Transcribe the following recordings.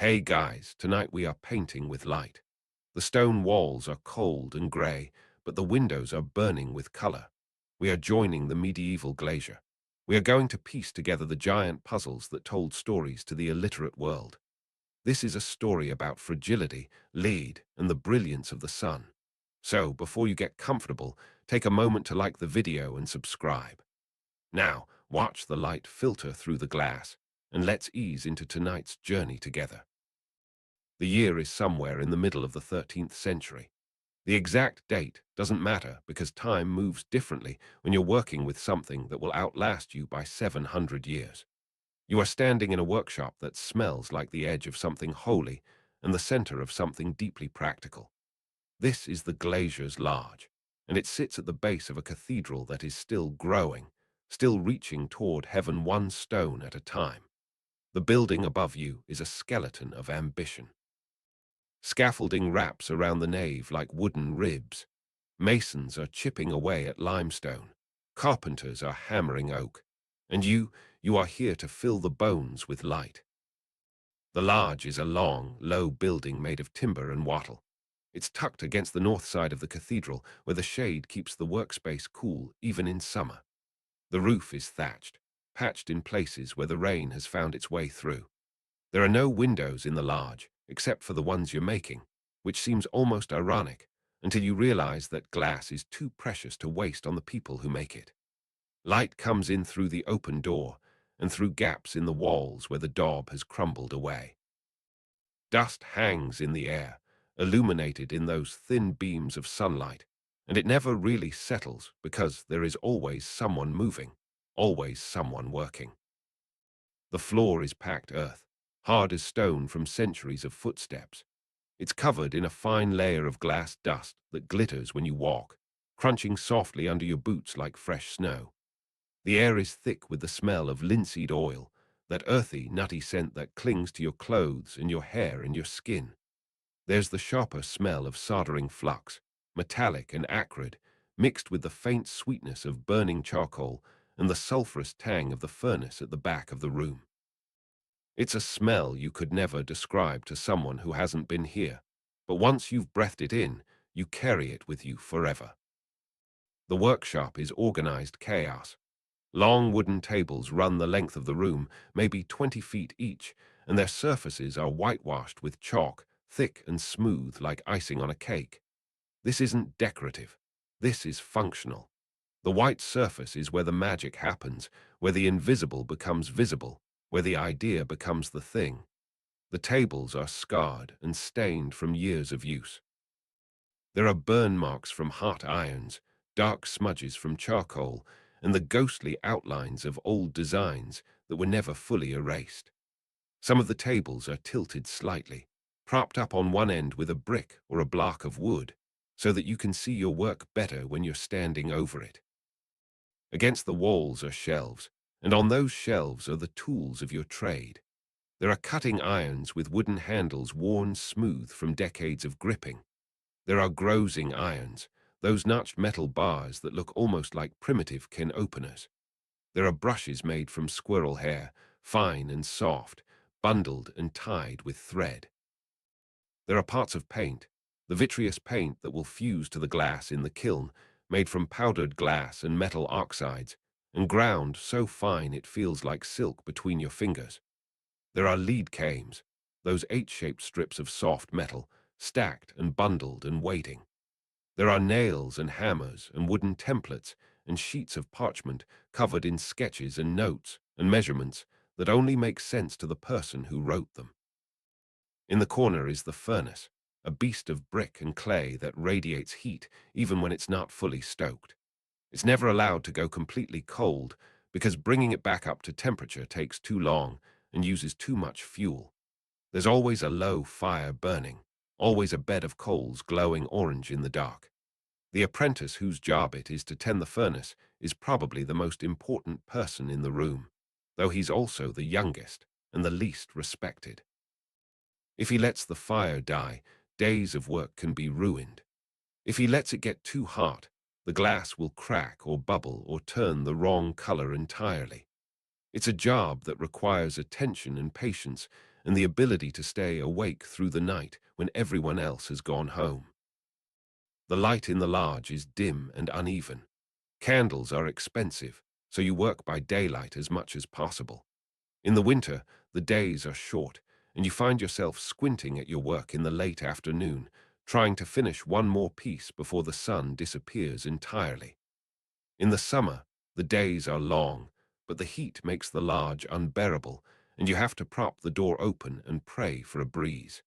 Hey guys, tonight we are painting with light. The stone walls are cold and grey, but the windows are burning with color. We are joining the medieval Glazier. We are going to piece together the giant puzzles that told stories to the illiterate world. This is a story about fragility, lead, and the brilliance of the sun. So, before you get comfortable, take a moment to like the video and subscribe. Now, watch the light filter through the glass, and let's ease into tonight's journey together. The year is somewhere in the middle of the 13th century. The exact date doesn't matter because time moves differently when you're working with something that will outlast you by 700 years. You are standing in a workshop that smells like the edge of something holy and the center of something deeply practical. This is the Glazier's Large, and it sits at the base of a cathedral that is still growing, still reaching toward heaven one stone at a time. The building above you is a skeleton of ambition. Scaffolding wraps around the nave like wooden ribs. Masons are chipping away at limestone. Carpenters are hammering oak. And you are here to fill the bones with light. The Large is a long, low building made of timber and wattle. It's tucked against the north side of the cathedral, where the shade keeps the workspace cool even in summer. The roof is thatched, patched in places where the rain has found its way through. There are no windows in the Large, except for the ones you're making, which seems almost ironic until you realize that glass is too precious to waste on the people who make it. Light comes in through the open door and through gaps in the walls where the daub has crumbled away. Dust hangs in the air, illuminated in those thin beams of sunlight, and it never really settles because there is always someone moving, always someone working. The floor is packed earth, hard as stone from centuries of footsteps. It's covered in a fine layer of glass dust that glitters when you walk, crunching softly under your boots like fresh snow. The air is thick with the smell of linseed oil, that earthy, nutty scent that clings to your clothes and your hair and your skin. There's the sharper smell of soldering flux, metallic and acrid, mixed with the faint sweetness of burning charcoal and the sulphurous tang of the furnace at the back of the room. It's a smell you could never describe to someone who hasn't been here, but once you've breathed it in, you carry it with you forever. The workshop is organized chaos. Long wooden tables run the length of the room, maybe 20 feet each, and their surfaces are whitewashed with chalk, thick and smooth like icing on a cake. This isn't decorative. This is functional. The white surface is where the magic happens, where the invisible becomes visible, where the idea becomes the thing. The tables are scarred and stained from years of use. There are burn marks from hot irons, dark smudges from charcoal, and the ghostly outlines of old designs that were never fully erased. Some of the tables are tilted slightly, propped up on one end with a brick or a block of wood, so that you can see your work better when you're standing over it. Against the walls are shelves, and on those shelves are the tools of your trade. There are cutting irons with wooden handles worn smooth from decades of gripping. There are Grozing irons, those notched metal bars that look almost like primitive can openers. There are brushes made from squirrel hair, fine and soft, bundled and tied with thread. There are pots of paint, the vitreous paint that will fuse to the glass in the kiln, made from powdered glass and metal oxides, and ground so fine it feels like silk between your fingers. There are lead cames, those H-shaped strips of soft metal, stacked and bundled and waiting. There are nails and hammers and wooden templates and sheets of parchment covered in sketches and notes and measurements that only make sense to the person who wrote them. In the corner is the furnace, a beast of brick and clay that radiates heat even when it's not fully stoked. It's never allowed to go completely cold because bringing it back up to temperature takes too long and uses too much fuel. There's always a low fire burning, always a bed of coals glowing orange in the dark. The apprentice whose job it is to tend the furnace is probably the most important person in the room, though he's also the youngest and the least respected. If he lets the fire die, days of work can be ruined. If he lets it get too hot, the glass will crack or bubble or turn the wrong color entirely. It's a job that requires attention and patience, and the ability to stay awake through the night when everyone else has gone home. The light in the large is dim and uneven. Candles are expensive, so you work by daylight as much as possible. In the winter, the days are short, and you find yourself squinting at your work in the late afternoon, trying to finish one more piece before the sun disappears entirely. In the summer, the days are long, but the heat makes the large unbearable, and you have to prop the door open and pray for a breeze.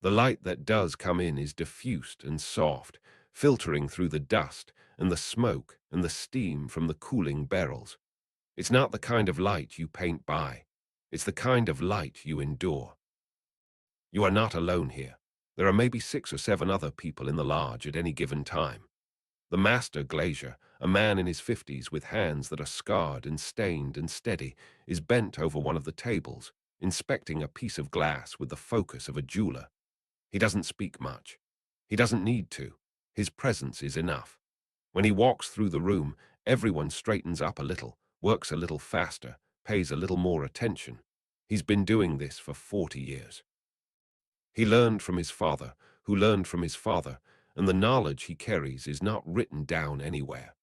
The light that does come in is diffused and soft, filtering through the dust and the smoke and the steam from the cooling barrels. It's not the kind of light you paint by. It's the kind of light you endure. You are not alone here. There are maybe 6 or 7 other people in the large at any given time. The master glazier, a man in his 50s with hands that are scarred and stained and steady, is bent over one of the tables, inspecting a piece of glass with the focus of a jeweler. He doesn't speak much. He doesn't need to. His presence is enough. When he walks through the room, everyone straightens up a little, works a little faster, pays a little more attention. He's been doing this for 40 years. He learned from his father, who learned from his father, and the knowledge he carries is not written down anywhere.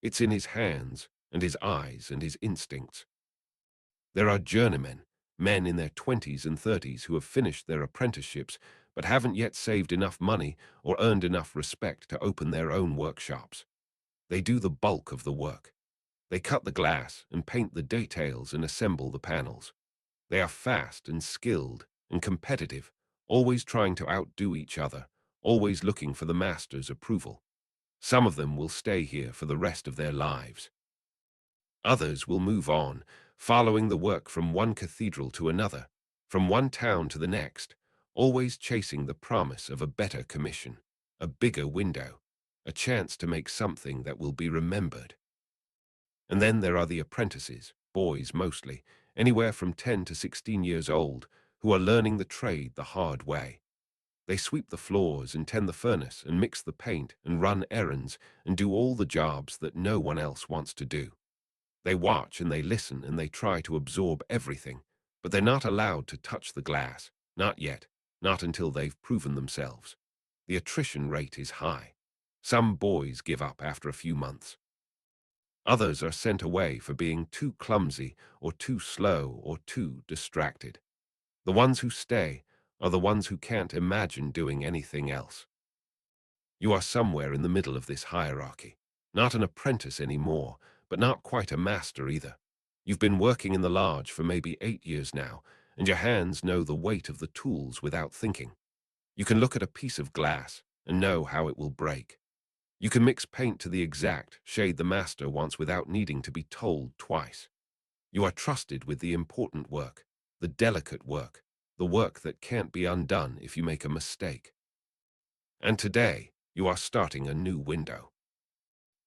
It's in his hands and his eyes and his instincts. There are journeymen, men in their 20s and 30s who have finished their apprenticeships but haven't yet saved enough money or earned enough respect to open their own workshops. They do the bulk of the work. They cut the glass and paint the details and assemble the panels. They are fast and skilled and competitive, always trying to outdo each other, always looking for the master's approval. Some of them will stay here for the rest of their lives. Others will move on, following the work from one cathedral to another, from one town to the next, always chasing the promise of a better commission, a bigger window, a chance to make something that will be remembered. And then there are the apprentices, boys mostly, anywhere from 10 to 16 years old, who are learning the trade the hard way. They sweep the floors and tend the furnace and mix the paint and run errands and do all the jobs that no one else wants to do. They watch and they listen and they try to absorb everything, but they're not allowed to touch the glass, not yet, not until they've proven themselves. The attrition rate is high. Some boys give up after a few months. Others are sent away for being too clumsy or too slow or too distracted. The ones who stay are the ones who can't imagine doing anything else. You are somewhere in the middle of this hierarchy. Not an apprentice anymore, but not quite a master either. You've been working in the large for maybe 8 years now, and your hands know the weight of the tools without thinking. You can look at a piece of glass and know how it will break. You can mix paint to the exact shade the master wants without needing to be told twice. You are trusted with the important work, the delicate work, the work that can't be undone if you make a mistake. And today, you are starting a new window.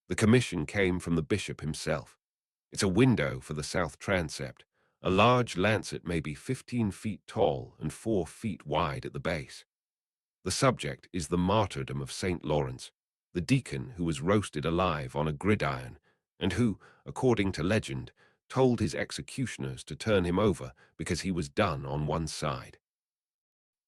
The commission came from the bishop himself. It's a window for the south transept, a large lancet maybe 15 feet tall and 4 feet wide at the base. The subject is the martyrdom of St. Lawrence, the deacon who was roasted alive on a gridiron, and who, according to legend, told his executioners to turn him over because he was done on one side.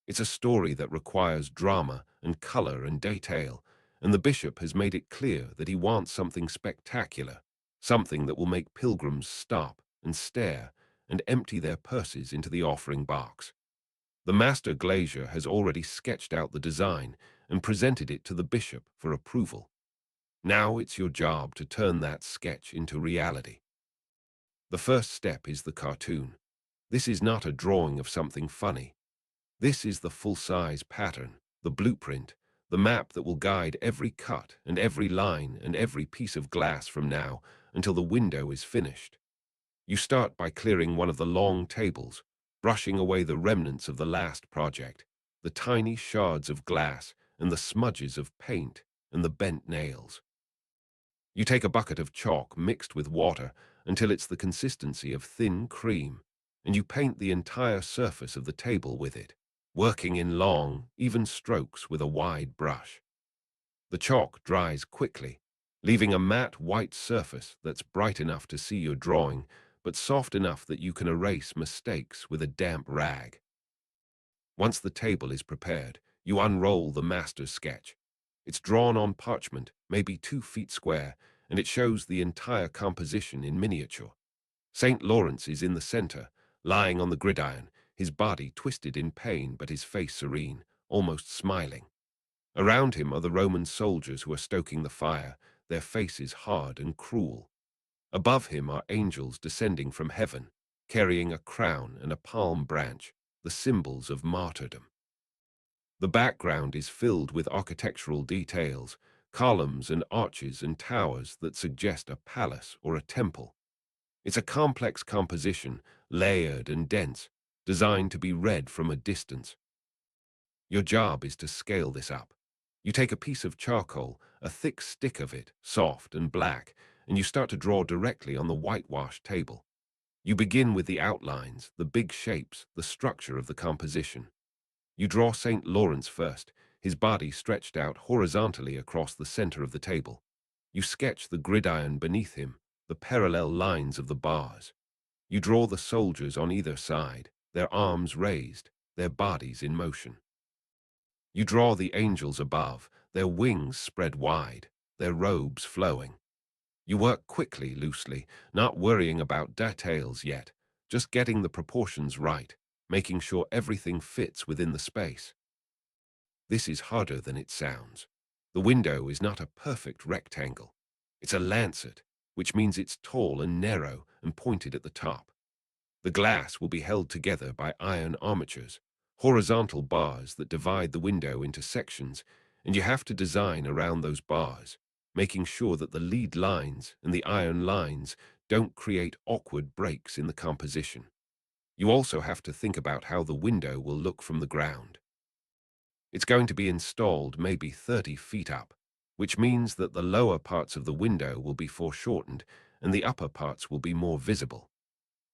It's a story that requires drama and color and detail, and the bishop has made it clear that he wants something spectacular, something that will make pilgrims stop and stare and empty their purses into the offering box. The master glazier has already sketched out the design and presented it to the bishop for approval. Now it's your job to turn that sketch into reality. The first step is the cartoon. This is not a drawing of something funny. This is the full-size pattern, the blueprint, the map that will guide every cut and every line and every piece of glass from now until the window is finished. You start by clearing one of the long tables, brushing away the remnants of the last project, the tiny shards of glass and the smudges of paint and the bent nails. You take a bucket of chalk mixed with water until it's the consistency of thin cream, and you paint the entire surface of the table with it, working in long, even strokes with a wide brush. The chalk dries quickly, leaving a matte white surface that's bright enough to see your drawing, but soft enough that you can erase mistakes with a damp rag. Once the table is prepared, you unroll the master's sketch. It's drawn on parchment, maybe 2 feet square, and it shows the entire composition in miniature. St. Lawrence is in the center, lying on the gridiron, his body twisted in pain but his face serene, almost smiling. Around him are the Roman soldiers who are stoking the fire, their faces hard and cruel. Above him are angels descending from heaven, carrying a crown and a palm branch, the symbols of martyrdom. The background is filled with architectural details, columns and arches and towers that suggest a palace or a temple. It's a complex composition, layered and dense, designed to be read from a distance. Your job is to scale this up. You take a piece of charcoal, a thick stick of it, soft and black, and you start to draw directly on the whitewashed table. You begin with the outlines, the big shapes, the structure of the composition. You draw St. Lawrence first, his body stretched out horizontally across the center of the table. You sketch the gridiron beneath him, the parallel lines of the bars. You draw the soldiers on either side, their arms raised, their bodies in motion. You draw the angels above, their wings spread wide, their robes flowing. You work quickly, loosely, not worrying about details yet, just getting the proportions right, making sure everything fits within the space. This is harder than it sounds. The window is not a perfect rectangle. It's a lancet, which means it's tall and narrow and pointed at the top. The glass will be held together by iron armatures, horizontal bars that divide the window into sections, and you have to design around those bars, making sure that the lead lines and the iron lines don't create awkward breaks in the composition. You also have to think about how the window will look from the ground. It's going to be installed maybe 30 feet up, which means that the lower parts of the window will be foreshortened and the upper parts will be more visible.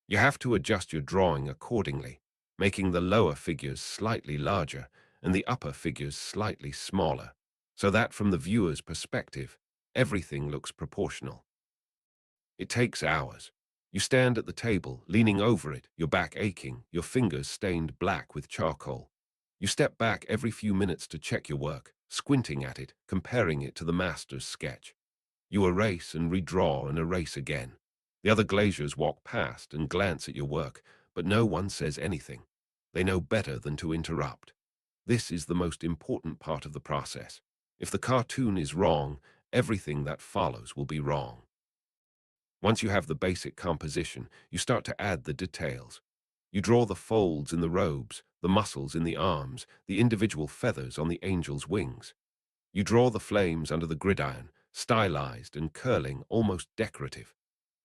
You have to adjust your drawing accordingly, making the lower figures slightly larger and the upper figures slightly smaller, so that from the viewer's perspective, everything looks proportional. It takes hours. You stand at the table, leaning over it, your back aching, your fingers stained black with charcoal. You step back every few minutes to check your work, squinting at it, comparing it to the master's sketch. You erase and redraw and erase again. The other glaziers walk past and glance at your work, but no one says anything. They know better than to interrupt. This is the most important part of the process. If the cartoon is wrong, everything that follows will be wrong. Once you have the basic composition, you start to add the details. You draw the folds in the robes, the muscles in the arms, the individual feathers on the angel's wings. You draw the flames under the gridiron, stylized and curling, almost decorative.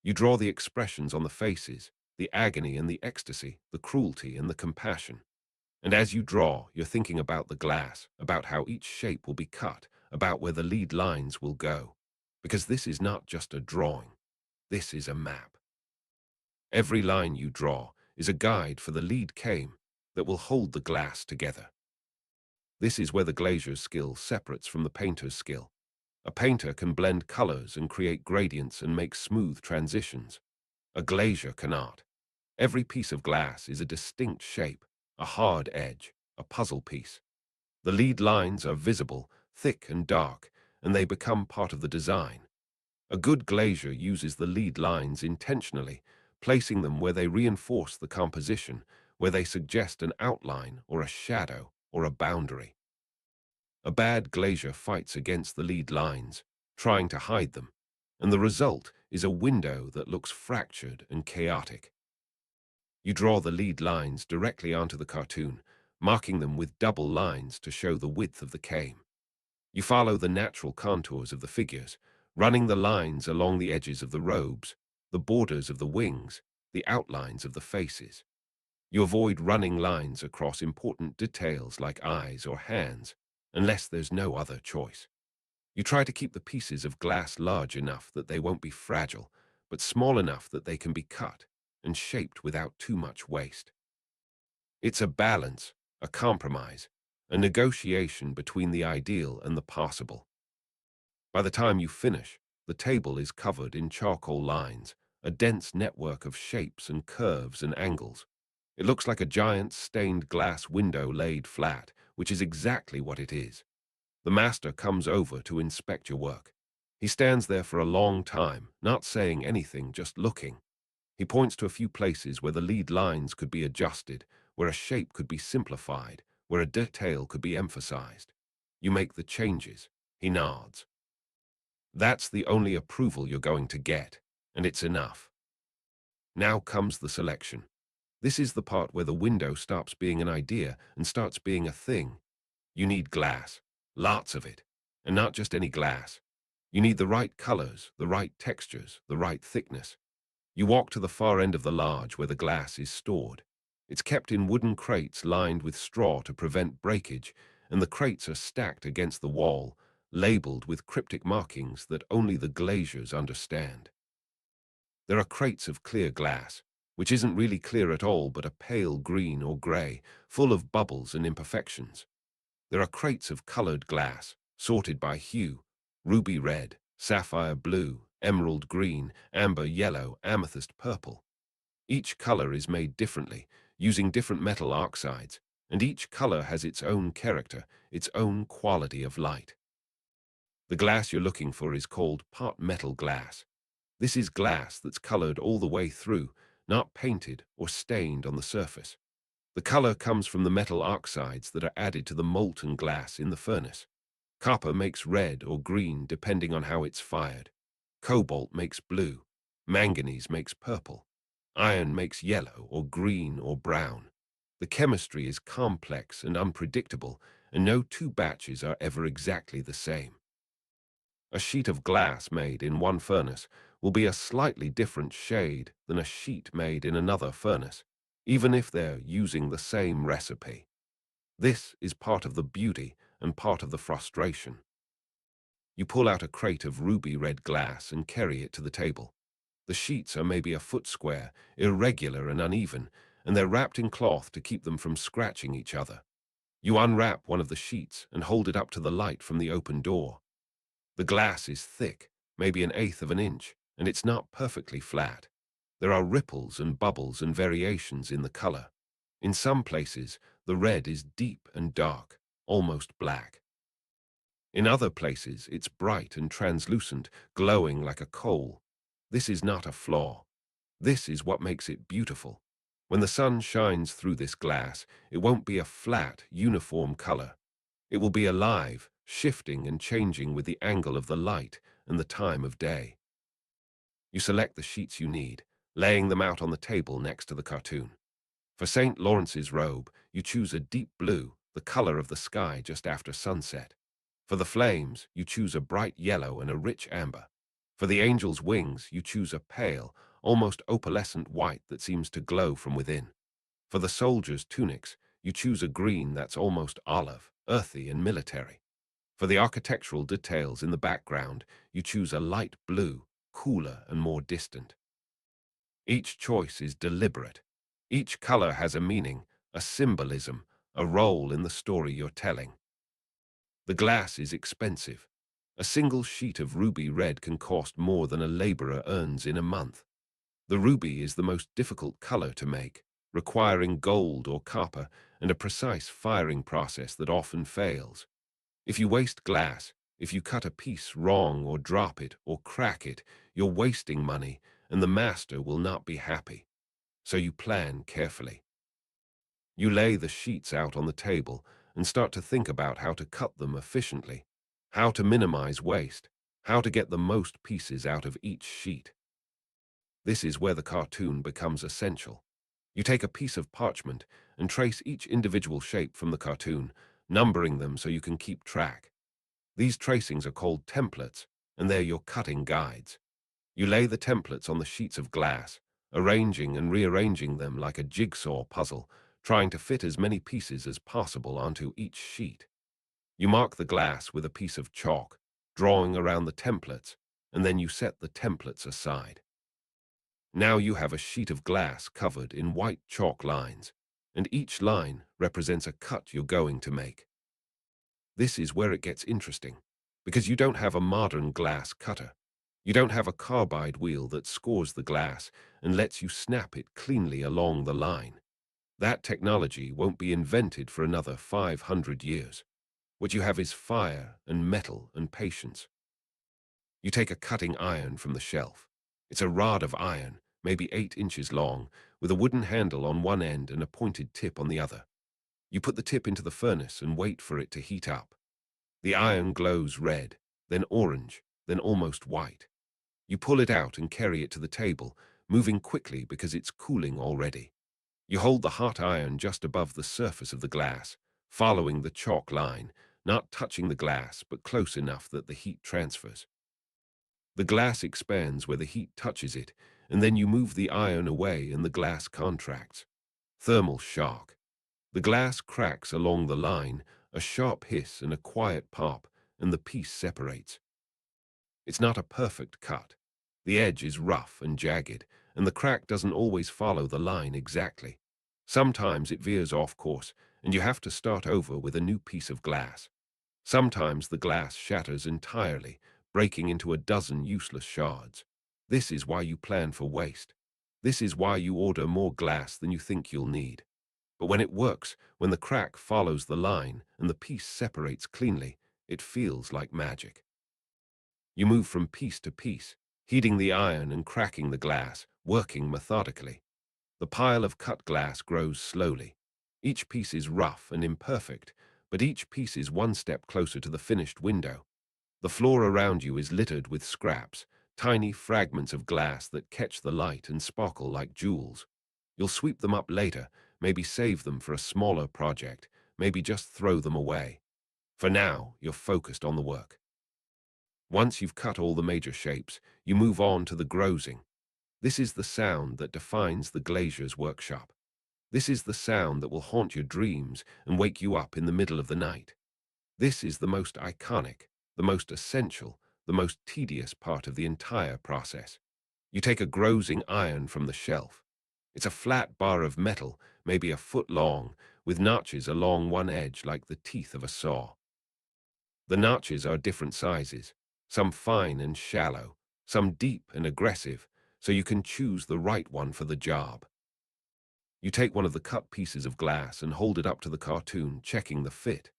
You draw the expressions on the faces, the agony and the ecstasy, the cruelty and the compassion. And as you draw, you're thinking about the glass, about how each shape will be cut, about where the lead lines will go. Because this is not just a drawing. This is a map. Every line you draw is a guide for the lead came that will hold the glass together. This is where the glazier's skill separates from the painter's skill. A painter can blend colors and create gradients and make smooth transitions. A glazier cannot. Every piece of glass is a distinct shape, a hard edge, a puzzle piece. The lead lines are visible, thick and dark, and they become part of the design. A good glazier uses the lead lines intentionally, placing them where they reinforce the composition, where they suggest an outline or a shadow or a boundary. A bad glazier fights against the lead lines, trying to hide them, and the result is a window that looks fractured and chaotic. You draw the lead lines directly onto the cartoon, marking them with double lines to show the width of the cane. You follow the natural contours of the figures, running the lines along the edges of the robes, the borders of the wings, the outlines of the faces. You avoid running lines across important details like eyes or hands, unless there's no other choice. You try to keep the pieces of glass large enough that they won't be fragile, but small enough that they can be cut and shaped without too much waste. It's a balance, a compromise, a negotiation between the ideal and the possible. By the time you finish, the table is covered in charcoal lines, a dense network of shapes and curves and angles. It looks like a giant stained glass window laid flat, which is exactly what it is. The master comes over to inspect your work. He stands there for a long time, not saying anything, just looking. He points to a few places where the lead lines could be adjusted, where a shape could be simplified, where a detail could be emphasized. You make the changes. He nods. That's the only approval you're going to get, and it's enough. Now comes the selection. This is the part where the window stops being an idea and starts being a thing. You need glass, lots of it, and not just any glass. You need the right colors, the right textures, the right thickness. You walk to the far end of the lodge where the glass is stored. It's kept in wooden crates lined with straw to prevent breakage, and the crates are stacked against the wall, labeled with cryptic markings that only the glaziers understand. There are crates of clear glass, which isn't really clear at all but a pale green or gray, full of bubbles and imperfections. There are crates of colored glass, sorted by hue: ruby red, sapphire blue, emerald green, amber yellow, amethyst purple. Each color is made differently, using different metal oxides, and each color has its own character, its own quality of light. The glass you're looking for is called pot metal glass. This is glass that's colored all the way through, not painted or stained on the surface. The color comes from the metal oxides that are added to the molten glass in the furnace. Copper makes red or green depending on how it's fired. Cobalt makes blue. Manganese makes purple. Iron makes yellow or green or brown. The chemistry is complex and unpredictable, and no two batches are ever exactly the same. A sheet of glass made in one furnace will be a slightly different shade than a sheet made in another furnace, even if they're using the same recipe. This is part of the beauty and part of the frustration. You pull out a crate of ruby red glass and carry it to the table. The sheets are maybe a foot square, irregular and uneven, and they're wrapped in cloth to keep them from scratching each other. You unwrap one of the sheets and hold it up to the light from the open door. The glass is thick, maybe 1/8 of an inch, and it's not perfectly flat. There are ripples and bubbles and variations in the color. In some places, the red is deep and dark, almost black. In other places, it's bright and translucent, glowing like a coal. This is not a flaw. This is what makes it beautiful. When the sun shines through this glass, it won't be a flat, uniform color. It will be alive, shifting and changing with the angle of the light and the time of day. You select the sheets you need, laying them out on the table next to the cartoon. For St. Lawrence's robe, you choose a deep blue, the color of the sky just after sunset. For the flames, you choose a bright yellow and a rich amber. For the angel's wings, you choose a pale, almost opalescent white that seems to glow from within. For the soldiers' tunics, you choose a green that's almost olive, earthy and military. For the architectural details in the background, you choose a light blue, cooler and more distant. Each choice is deliberate. Each color has a meaning, a symbolism, a role in the story you're telling. The glass is expensive. A single sheet of ruby red can cost more than a laborer earns in a month. The ruby is the most difficult color to make, requiring gold or copper and a precise firing process that often fails. If you waste glass, if you cut a piece wrong or drop it or crack it, you're wasting money and the master will not be happy. So you plan carefully. You lay the sheets out on the table and start to think about how to cut them efficiently, how to minimize waste, how to get the most pieces out of each sheet. This is where the cartoon becomes essential. You take a piece of parchment and trace each individual shape from the cartoon, numbering them so you can keep track. These tracings are called templates, and they're your cutting guides. You lay the templates on the sheets of glass, arranging and rearranging them like a jigsaw puzzle, trying to fit as many pieces as possible onto each sheet. You mark the glass with a piece of chalk, drawing around the templates, and then you set the templates aside. Now you have a sheet of glass covered in white chalk lines, and each line represents a cut you're going to make. This is where it gets interesting, because you don't have a modern glass cutter. You don't have a carbide wheel that scores the glass and lets you snap it cleanly along the line. That technology won't be invented for another 500 years. What you have is fire and metal and patience. You take a cutting iron from the shelf. It's a rod of iron, maybe 8 inches long, with a wooden handle on one end and a pointed tip on the other. You put the tip into the furnace and wait for it to heat up. The iron glows red, then orange, then almost white. You pull it out and carry it to the table, moving quickly because it's cooling already. You hold the hot iron just above the surface of the glass, following the chalk line, not touching the glass but close enough that the heat transfers. The glass expands where the heat touches it, and then you move the iron away and the glass contracts. Thermal shock. The glass cracks along the line, a sharp hiss and a quiet pop, and the piece separates. It's not a perfect cut. The edge is rough and jagged, and the crack doesn't always follow the line exactly. Sometimes it veers off course, and you have to start over with a new piece of glass. Sometimes the glass shatters entirely, breaking into a dozen useless shards. This is why you plan for waste. This is why you order more glass than you think you'll need. But when it works, when the crack follows the line and the piece separates cleanly, it feels like magic. You move from piece to piece, heating the iron and cracking the glass, working methodically. The pile of cut glass grows slowly. Each piece is rough and imperfect, but each piece is one step closer to the finished window. The floor around you is littered with scraps, tiny fragments of glass that catch the light and sparkle like jewels. You'll sweep them up later, maybe save them for a smaller project, maybe just throw them away. For now, you're focused on the work. Once you've cut all the major shapes, you move on to the grozing. This is the sound that defines the glazier's workshop. This is the sound that will haunt your dreams and wake you up in the middle of the night. This is the most iconic, the most essential, the most tedious part of the entire process. You take a grozing iron from the shelf. It's a flat bar of metal, maybe a foot long, with notches along one edge like the teeth of a saw. The notches are different sizes, some fine and shallow, some deep and aggressive, so you can choose the right one for the job. You take one of the cut pieces of glass and hold it up to the cartoon, checking the fit.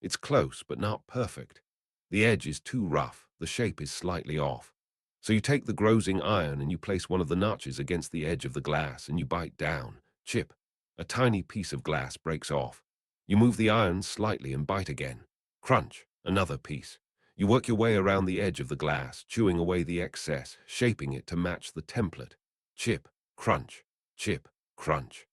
It's close, but not perfect. The edge is too rough, the shape is slightly off. So you take the grozing iron and you place one of the notches against the edge of the glass and you bite down. Chip. A tiny piece of glass breaks off. You move the iron slightly and bite again. Crunch. Another piece. You work your way around the edge of the glass, chewing away the excess, shaping it to match the template. Chip. Crunch. Chip. Crunch.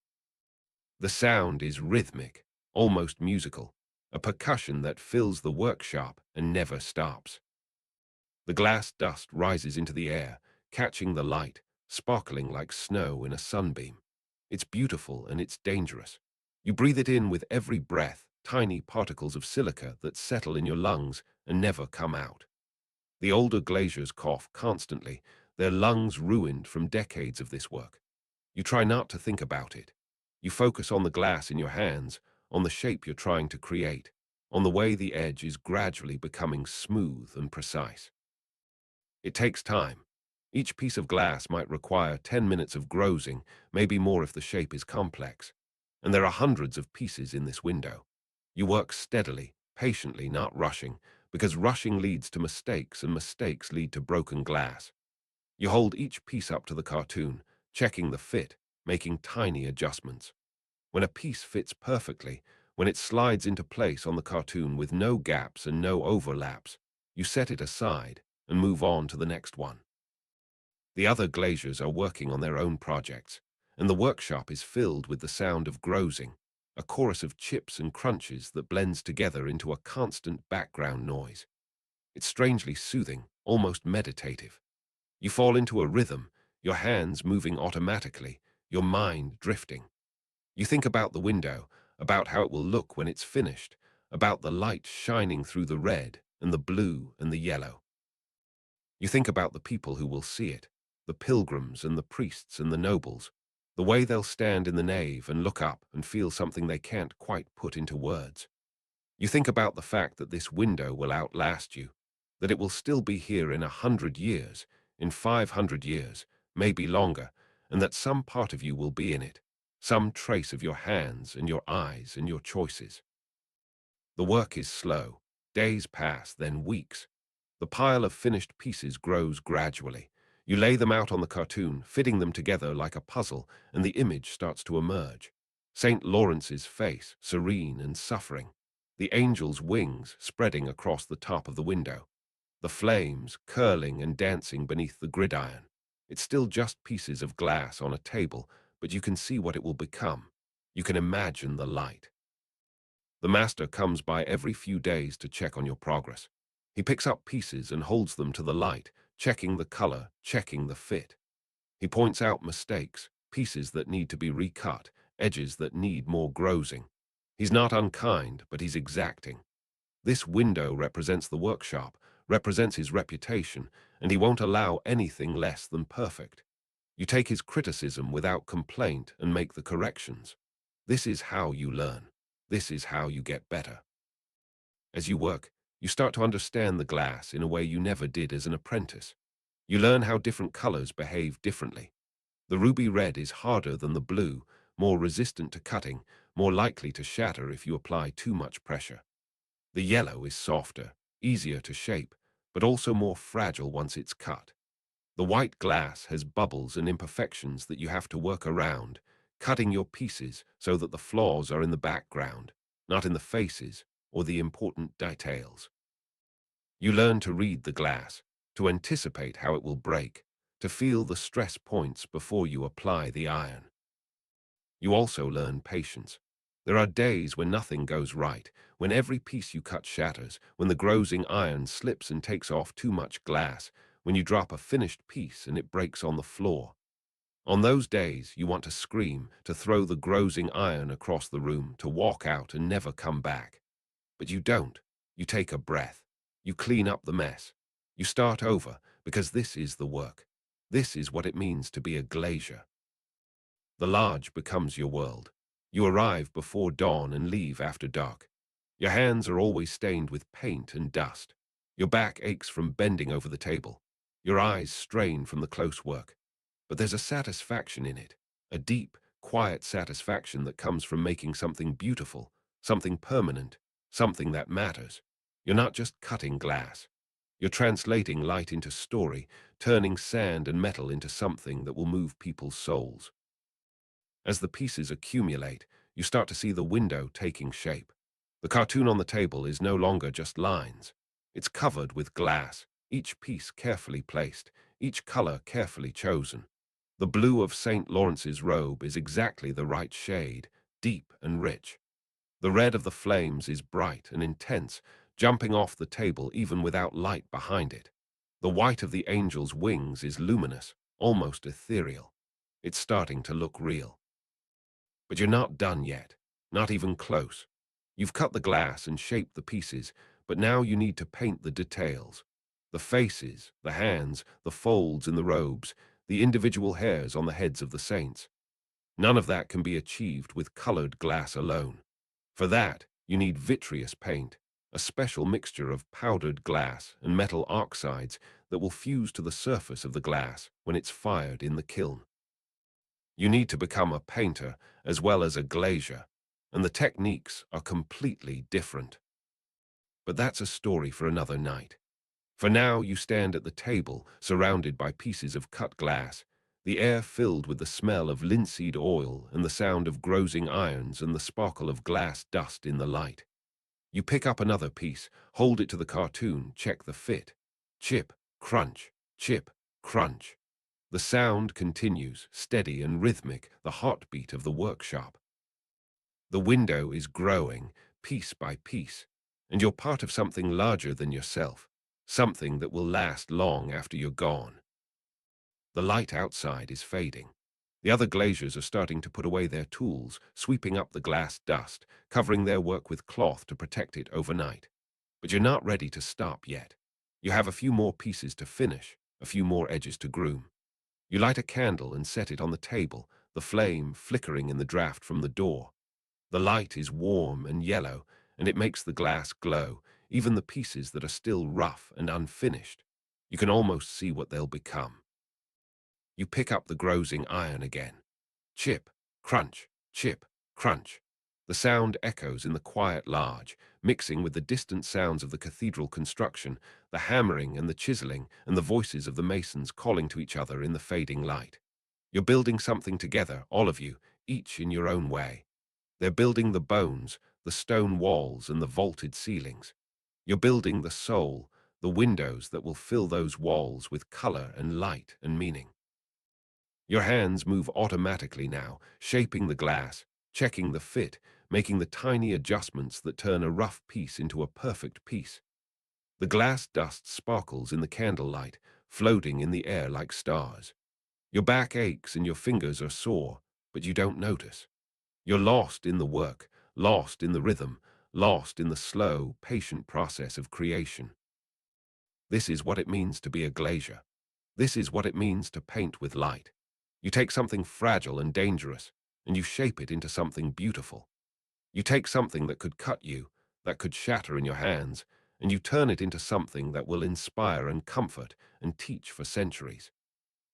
The sound is rhythmic, almost musical, a percussion that fills the workshop and never stops. The glass dust rises into the air, catching the light, sparkling like snow in a sunbeam. It's beautiful and it's dangerous. You breathe it in with every breath, tiny particles of silica that settle in your lungs and never come out. The older glaziers cough constantly, their lungs ruined from decades of this work. You try not to think about it. You focus on the glass in your hands, on the shape you're trying to create, on the way the edge is gradually becoming smooth and precise. It takes time. Each piece of glass might require 10 minutes of grozing, maybe more if the shape is complex. And there are hundreds of pieces in this window. You work steadily, patiently, not rushing, because rushing leads to mistakes and mistakes lead to broken glass. You hold each piece up to the cartoon, checking the fit, making tiny adjustments. When a piece fits perfectly, when it slides into place on the cartoon with no gaps and no overlaps, you set it aside and move on to the next one. The other glaziers are working on their own projects, and the workshop is filled with the sound of grozing, a chorus of chips and crunches that blends together into a constant background noise. It's strangely soothing, almost meditative. You fall into a rhythm, your hands moving automatically, your mind drifting. You think about the window, about how it will look when it's finished, about the light shining through the red and the blue and the yellow. You think about the people who will see it, the pilgrims and the priests and the nobles, the way they'll stand in the nave and look up and feel something they can't quite put into words. You think about the fact that this window will outlast you. that it will still be here in 100 years, in 500 years, maybe longer, and that some part of you will be in it, some trace of your hands and your eyes and your choices. The work is slow. Days pass, then weeks. The pile of finished pieces grows gradually. You lay them out on the cartoon, fitting them together like a puzzle, and the image starts to emerge. St. Lawrence's face, serene and suffering. The angel's wings spreading across the top of the window. The flames curling and dancing beneath the gridiron. It's still just pieces of glass on a table, but you can see what it will become. You can imagine the light. The master comes by every few days to check on your progress. He picks up pieces and holds them to the light, checking the color, checking the fit. He points out mistakes, pieces that need to be recut, edges that need more grozing. He's not unkind, but he's exacting. This window represents the workshop, represents his reputation, and he won't allow anything less than perfect. You take his criticism without complaint and make the corrections. This is how you learn. This is how you get better. As you work, you start to understand the glass in a way you never did as an apprentice. You learn how different colors behave differently. The ruby red is harder than the blue, more resistant to cutting, more likely to shatter if you apply too much pressure. The yellow is softer, easier to shape, but also more fragile once it's cut. The white glass has bubbles and imperfections that you have to work around, cutting your pieces so that the flaws are in the background, not in the faces or the important details. You learn to read the glass, to anticipate how it will break, to feel the stress points before you apply the iron. You also learn patience. There are days when nothing goes right, when every piece you cut shatters, when the Grozing iron slips and takes off too much glass, when you drop a finished piece and it breaks on the floor. On those days, you want to scream, to throw the Grozing iron across the room, to walk out and never come back. But you don't. You take a breath. You clean up the mess. You start over, because this is the work. This is what it means to be a glazier. The large becomes your world. You arrive before dawn and leave after dark. Your hands are always stained with paint and dust. Your back aches from bending over the table. Your eyes strain from the close work. But there's a satisfaction in it, a deep, quiet satisfaction that comes from making something beautiful, something permanent, something that matters. You're not just cutting glass. You're translating light into story, turning sand and metal into something that will move people's souls. As the pieces accumulate, you start to see the window taking shape. The cartoon on the table is no longer just lines. It's covered with glass, each piece carefully placed, each color carefully chosen. The blue of St. Lawrence's robe is exactly the right shade, deep and rich. The red of the flames is bright and intense, jumping off the table even without light behind it. The white of the angel's wings is luminous, almost ethereal. It's starting to look real. But you're not done yet, not even close. You've cut the glass and shaped the pieces, but now you need to paint the details. The faces, the hands, the folds in the robes, the individual hairs on the heads of the saints. None of that can be achieved with colored glass alone. For that, you need vitreous paint, a special mixture of powdered glass and metal oxides that will fuse to the surface of the glass when it's fired in the kiln. You need to become a painter as well as a glazier, and the techniques are completely different. But that's a story for another night. For now, you stand at the table, surrounded by pieces of cut glass, the air filled with the smell of linseed oil and the sound of Grozing irons and the sparkle of glass dust in the light. You pick up another piece, hold it to the cartoon, check the fit. Chip, crunch, chip, crunch. The sound continues, steady and rhythmic, the heartbeat of the workshop. The window is growing, piece by piece, and you're part of something larger than yourself, something that will last long after you're gone. The light outside is fading. The other glaziers are starting to put away their tools, sweeping up the glass dust, covering their work with cloth to protect it overnight. But you're not ready to stop yet. You have a few more pieces to finish, a few more edges to groom. You light a candle and set it on the table, the flame flickering in the draft from the door. The light is warm and yellow, and it makes the glass glow, even the pieces that are still rough and unfinished. You can almost see what they'll become. You pick up the Grozing iron again. Chip, crunch, chip, crunch. The sound echoes in the quiet large, mixing with the distant sounds of the cathedral construction, the hammering and the chiseling, and the voices of the masons calling to each other in the fading light. You're building something together, all of you, each in your own way. They're building the bones, the stone walls, and the vaulted ceilings. You're building the soul, the windows that will fill those walls with color and light and meaning. Your hands move automatically now, shaping the glass, checking the fit, making the tiny adjustments that turn a rough piece into a perfect piece. The glass dust sparkles in the candlelight, floating in the air like stars. Your back aches and your fingers are sore, but you don't notice. You're lost in the work, lost in the rhythm, lost in the slow, patient process of creation. This is what it means to be a glazier. This is what it means to paint with light. You take something fragile and dangerous, and you shape it into something beautiful. You take something that could cut you, that could shatter in your hands, and you turn it into something that will inspire and comfort and teach for centuries.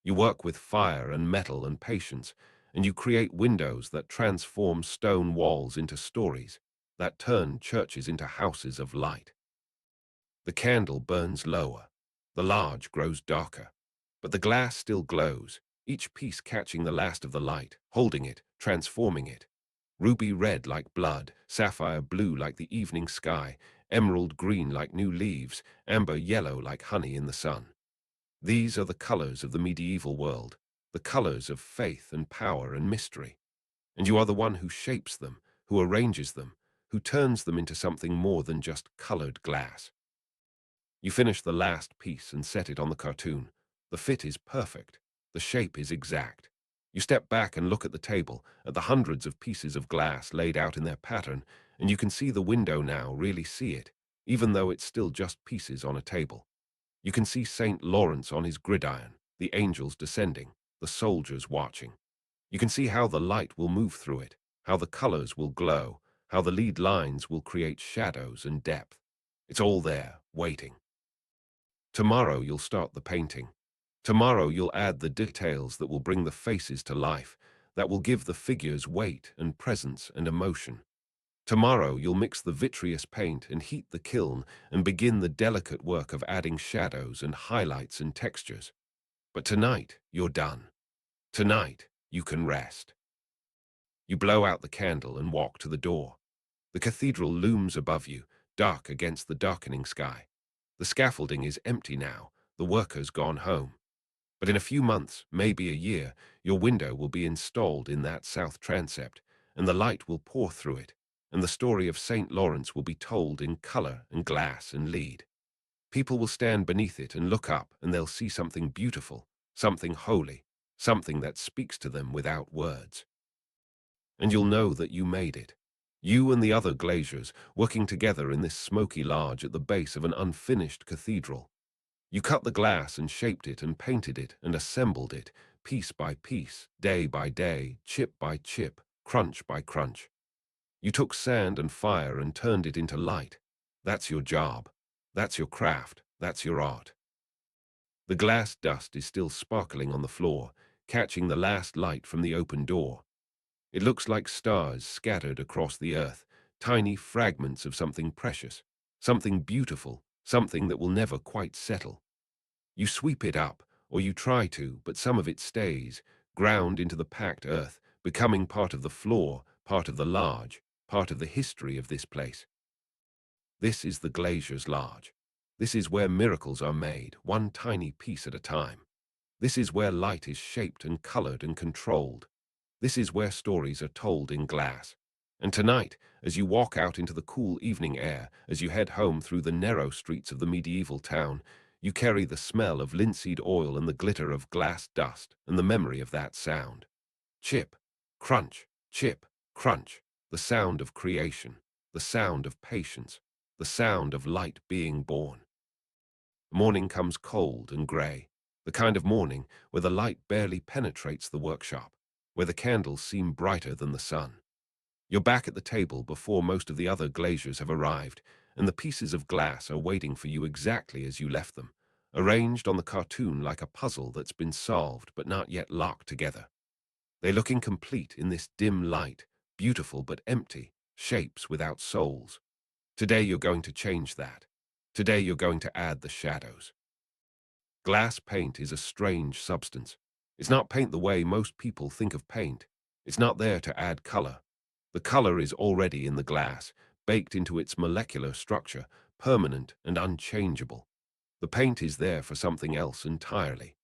You work with fire and metal and patience, and you create windows that transform stone walls into stories, that turn churches into houses of light. The candle burns lower. The large grows darker. But the glass still glows, each piece catching the last of the light, holding it, transforming it. Ruby red like blood, sapphire blue like the evening sky, emerald green like new leaves, amber yellow like honey in the sun. These are the colors of the medieval world, the colors of faith and power and mystery. And you are the one who shapes them, who arranges them, who turns them into something more than just colored glass. You finish the last piece and set it on the cartoon. The fit is perfect. The shape is exact. You step back and look at the table, at the hundreds of pieces of glass laid out in their pattern, and you can see the window now, really see it, even though it's still just pieces on a table. You can see St. Lawrence on his gridiron, the angels descending, the soldiers watching. You can see how the light will move through it, how the colors will glow, how the lead lines will create shadows and depth. It's all there, waiting. Tomorrow you'll start the painting. Tomorrow you'll add the details that will bring the faces to life, that will give the figures weight and presence and emotion. Tomorrow you'll mix the vitreous paint and heat the kiln and begin the delicate work of adding shadows and highlights and textures. But tonight you're done. Tonight you can rest. You blow out the candle and walk to the door. The cathedral looms above you, dark against the darkening sky. The scaffolding is empty now, the workers gone home. But in a few months, maybe a year, your window will be installed in that south transept, and the light will pour through it, and the story of St. Lawrence will be told in color and glass and lead. People will stand beneath it and look up, and they'll see something beautiful, something holy, something that speaks to them without words. And you'll know that you made it. You and the other glaziers working together in this smoky lodge at the base of an unfinished cathedral. You cut the glass and shaped it and painted it and assembled it, piece by piece, day by day, chip by chip, crunch by crunch. You took sand and fire and turned it into light. That's your job. That's your craft. That's your art. The glass dust is still sparkling on the floor, catching the last light from the open door. It looks like stars scattered across the earth, tiny fragments of something precious, something beautiful, something that will never quite settle. You sweep it up, or you try to, but some of it stays, ground into the packed earth, becoming part of the floor, part of the large, part of the history of this place. This is the Glazier's Large. This is where miracles are made, one tiny piece at a time. This is where light is shaped and colored and controlled. This is where stories are told in glass. And tonight, as you walk out into the cool evening air, as you head home through the narrow streets of the medieval town, you carry the smell of linseed oil and the glitter of glass dust and the memory of that sound. Chip, crunch, chip, crunch, the sound of creation, the sound of patience, the sound of light being born. Morning comes cold and grey, the kind of morning where the light barely penetrates the workshop, where the candles seem brighter than the sun. You're back at the table before most of the other glaziers have arrived, and the pieces of glass are waiting for you exactly as you left them, arranged on the cartoon like a puzzle that's been solved but not yet locked together. They look incomplete in this dim light, beautiful but empty, shapes without souls. Today you're going to change that. Today you're going to add the shadows. Glass paint is a strange substance. It's not paint the way most people think of paint. It's not there to add color. The color is already in the glass, baked into its molecular structure, permanent and unchangeable. The paint is there for something else entirely.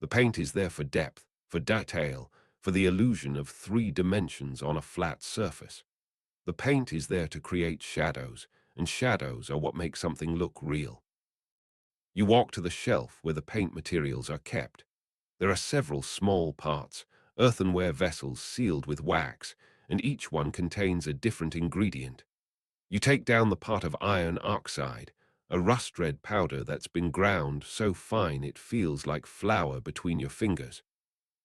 The paint is there for depth, for detail, for the illusion of 3 dimensions on a flat surface. The paint is there to create shadows, and shadows are what make something look real. You walk to the shelf where the paint materials are kept. There are several small parts, earthenware vessels sealed with wax, and each one contains a different ingredient. You take down the pot of iron-oxide, a rust-red powder that's been ground so fine it feels like flour between your fingers.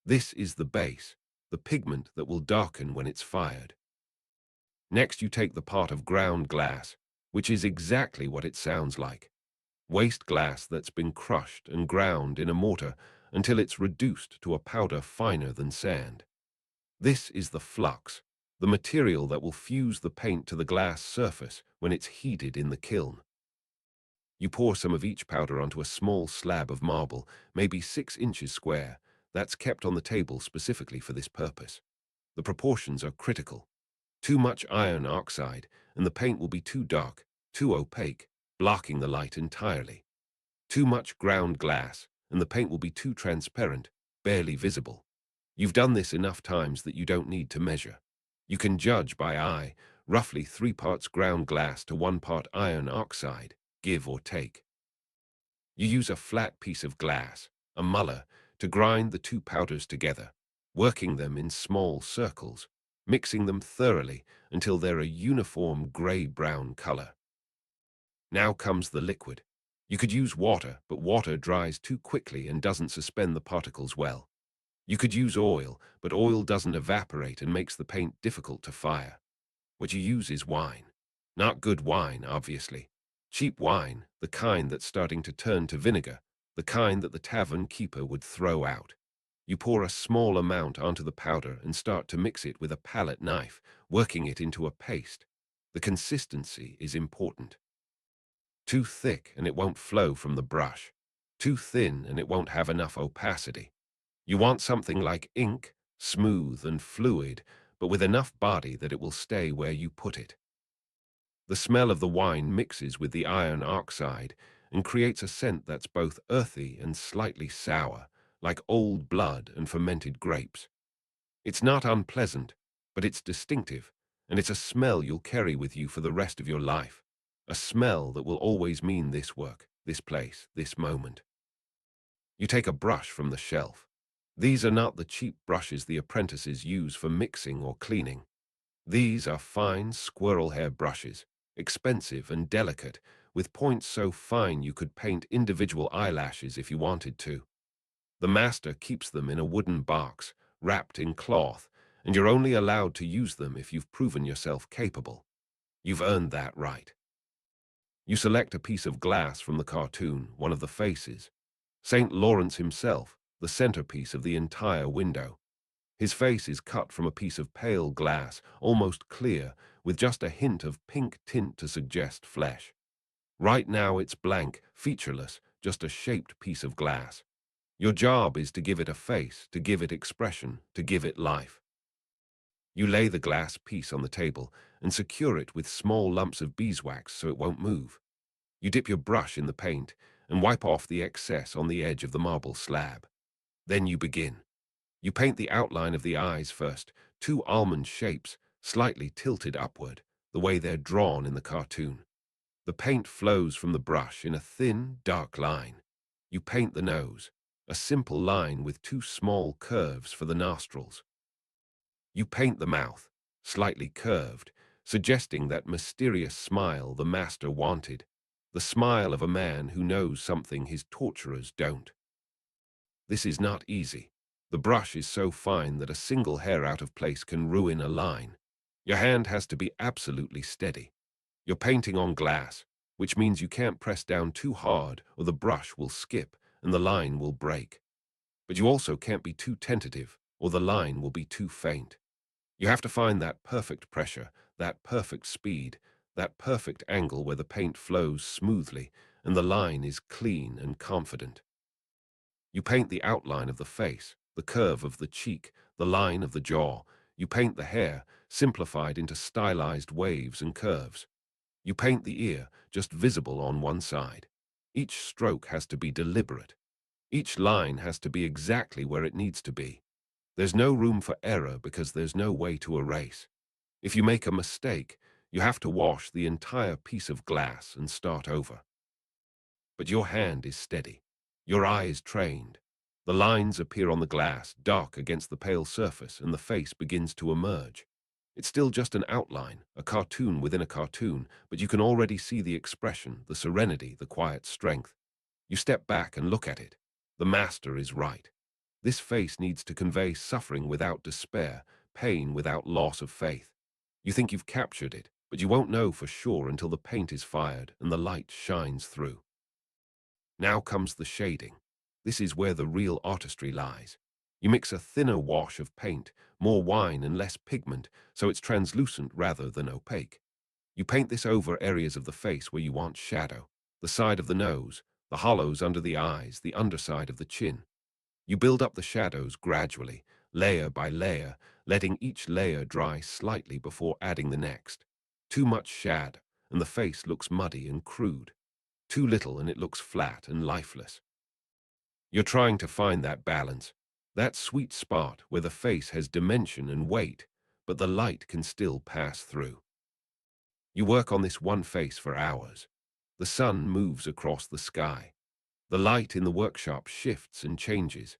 This is the base, the pigment that will darken when it's fired. Next you take the pot of ground glass, which is exactly what it sounds like. Waste glass that's been crushed and ground in a mortar until it's reduced to a powder finer than sand. This is the flux, the material that will fuse the paint to the glass surface when it's heated in the kiln. You pour some of each powder onto a small slab of marble, maybe 6 inches square, that's kept on the table specifically for this purpose. The proportions are critical. Too much iron oxide, and the paint will be too dark, too opaque, blocking the light entirely. Too much ground glass, and the paint will be too transparent, barely visible. You've done this enough times that you don't need to measure. You can judge by eye, roughly 3 parts ground glass to 1 part iron oxide, give or take. You use a flat piece of glass, a muller, to grind the 2 powders together, working them in small circles, mixing them thoroughly until they're a uniform gray-brown color. Now comes the liquid. You could use water, but water dries too quickly and doesn't suspend the particles well. You could use oil, but oil doesn't evaporate and makes the paint difficult to fire. What you use is wine. Not good wine, obviously. Cheap wine, the kind that's starting to turn to vinegar, the kind that the tavern keeper would throw out. You pour a small amount onto the powder and start to mix it with a palette knife, working it into a paste. The consistency is important. Too thick and it won't flow from the brush. Too thin and it won't have enough opacity. You want something like ink, smooth and fluid, but with enough body that it will stay where you put it. The smell of the wine mixes with the iron oxide and creates a scent that's both earthy and slightly sour, like old blood and fermented grapes. It's not unpleasant, but it's distinctive, and it's a smell you'll carry with you for the rest of your life. A smell that will always mean this work, this place, this moment. You take a brush from the shelf. These are not the cheap brushes the apprentices use for mixing or cleaning. These are fine squirrel hair brushes, expensive and delicate, with points so fine you could paint individual eyelashes if you wanted to. The master keeps them in a wooden box, wrapped in cloth, and you're only allowed to use them if you've proven yourself capable. You've earned that right. You select a piece of glass from the cartoon, one of the faces. St. Lawrence himself, the centerpiece of the entire window. His face is cut from a piece of pale glass, almost clear, with just a hint of pink tint to suggest flesh. Right now it's blank, featureless, just a shaped piece of glass. Your job is to give it a face, to give it expression, to give it life. You lay the glass piece on the table and secure it with small lumps of beeswax so it won't move. You dip your brush in the paint and wipe off the excess on the edge of the marble slab. Then you begin. You paint the outline of the eyes first, 2 almond shapes, slightly tilted upward, the way they're drawn in the cartoon. The paint flows from the brush in a thin, dark line. You paint the nose, a simple line with 2 small curves for the nostrils. You paint the mouth, slightly curved, suggesting that mysterious smile the master wanted, the smile of a man who knows something his torturers don't. This is not easy. The brush is so fine that a single hair out of place can ruin a line. Your hand has to be absolutely steady. You're painting on glass, which means you can't press down too hard or the brush will skip and the line will break. But you also can't be too tentative or the line will be too faint. You have to find that perfect pressure, that perfect speed, that perfect angle where the paint flows smoothly and the line is clean and confident. You paint the outline of the face, the curve of the cheek, the line of the jaw. You paint the hair, simplified into stylized waves and curves. You paint the ear, just visible on one side. Each stroke has to be deliberate. Each line has to be exactly where it needs to be. There's no room for error because there's no way to erase. If you make a mistake, you have to wash the entire piece of glass and start over. But your hand is steady. Your eye is trained. The lines appear on the glass, dark against the pale surface, and the face begins to emerge. It's still just an outline, a cartoon within a cartoon, but you can already see the expression, the serenity, the quiet strength. You step back and look at it. The master is right. This face needs to convey suffering without despair, pain without loss of faith. You think you've captured it, but you won't know for sure until the paint is fired and the light shines through. Now comes the shading. This is where the real artistry lies. You mix a thinner wash of paint, more wine and less pigment, so it's translucent rather than opaque. You paint this over areas of the face where you want shadow, the side of the nose, the hollows under the eyes, the underside of the chin. You build up the shadows gradually, layer by layer, letting each layer dry slightly before adding the next. Too much shad, and the face looks muddy and crude. Too little and it looks flat and lifeless. You're trying to find that balance, that sweet spot where the face has dimension and weight, but the light can still pass through. You work on this one face for hours. The sun moves across the sky. The light in the workshop shifts and changes.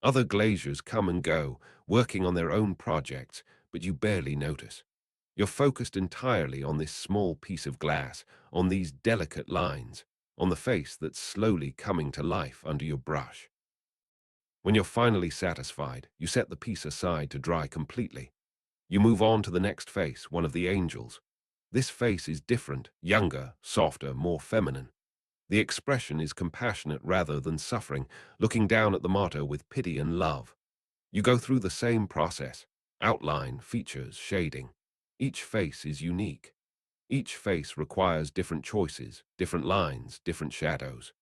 Other glaziers come and go, working on their own projects, but you barely notice. You're focused entirely on this small piece of glass, on these delicate lines, on the face that's slowly coming to life under your brush. When you're finally satisfied, you set the piece aside to dry completely. You move on to the next face, one of the angels. This face is different, younger, softer, more feminine. The expression is compassionate rather than suffering, looking down at the martyr with pity and love. You go through the same process: outline, features, shading. Each face is unique. Each face requires different choices, different lines, different shadows.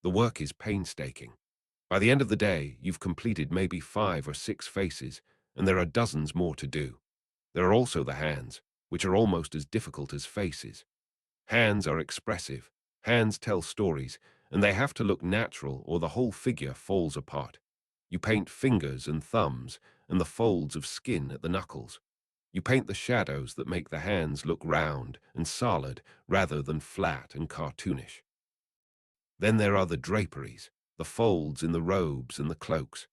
The work is painstaking. By the end of the day, you've completed maybe 5 or 6 faces, and there are dozens more to do. There are also the hands, which are almost as difficult as faces. Hands are expressive. Hands tell stories, and they have to look natural or the whole figure falls apart. You paint fingers and thumbs and the folds of skin at the knuckles. You paint the shadows that make the hands look round and solid rather than flat and cartoonish. Then there are the draperies, the folds in the robes and the cloaks.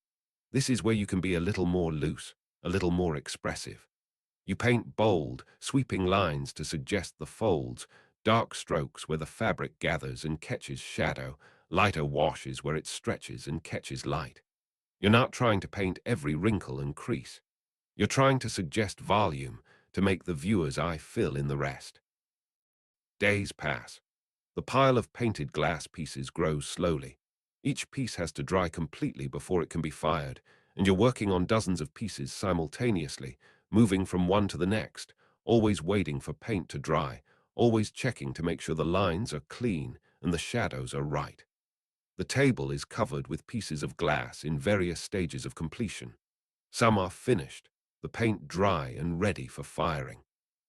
This is where you can be a little more loose, a little more expressive. You paint bold, sweeping lines to suggest the folds, dark strokes where the fabric gathers and catches shadow, lighter washes where it stretches and catches light. You're not trying to paint every wrinkle and crease. You're trying to suggest volume, to make the viewer's eye fill in the rest. Days pass. The pile of painted glass pieces grows slowly. Each piece has to dry completely before it can be fired, and you're working on dozens of pieces simultaneously, moving from one to the next, always waiting for paint to dry, always checking to make sure the lines are clean and the shadows are right. The table is covered with pieces of glass in various stages of completion. Some are finished, the paint dry and ready for firing.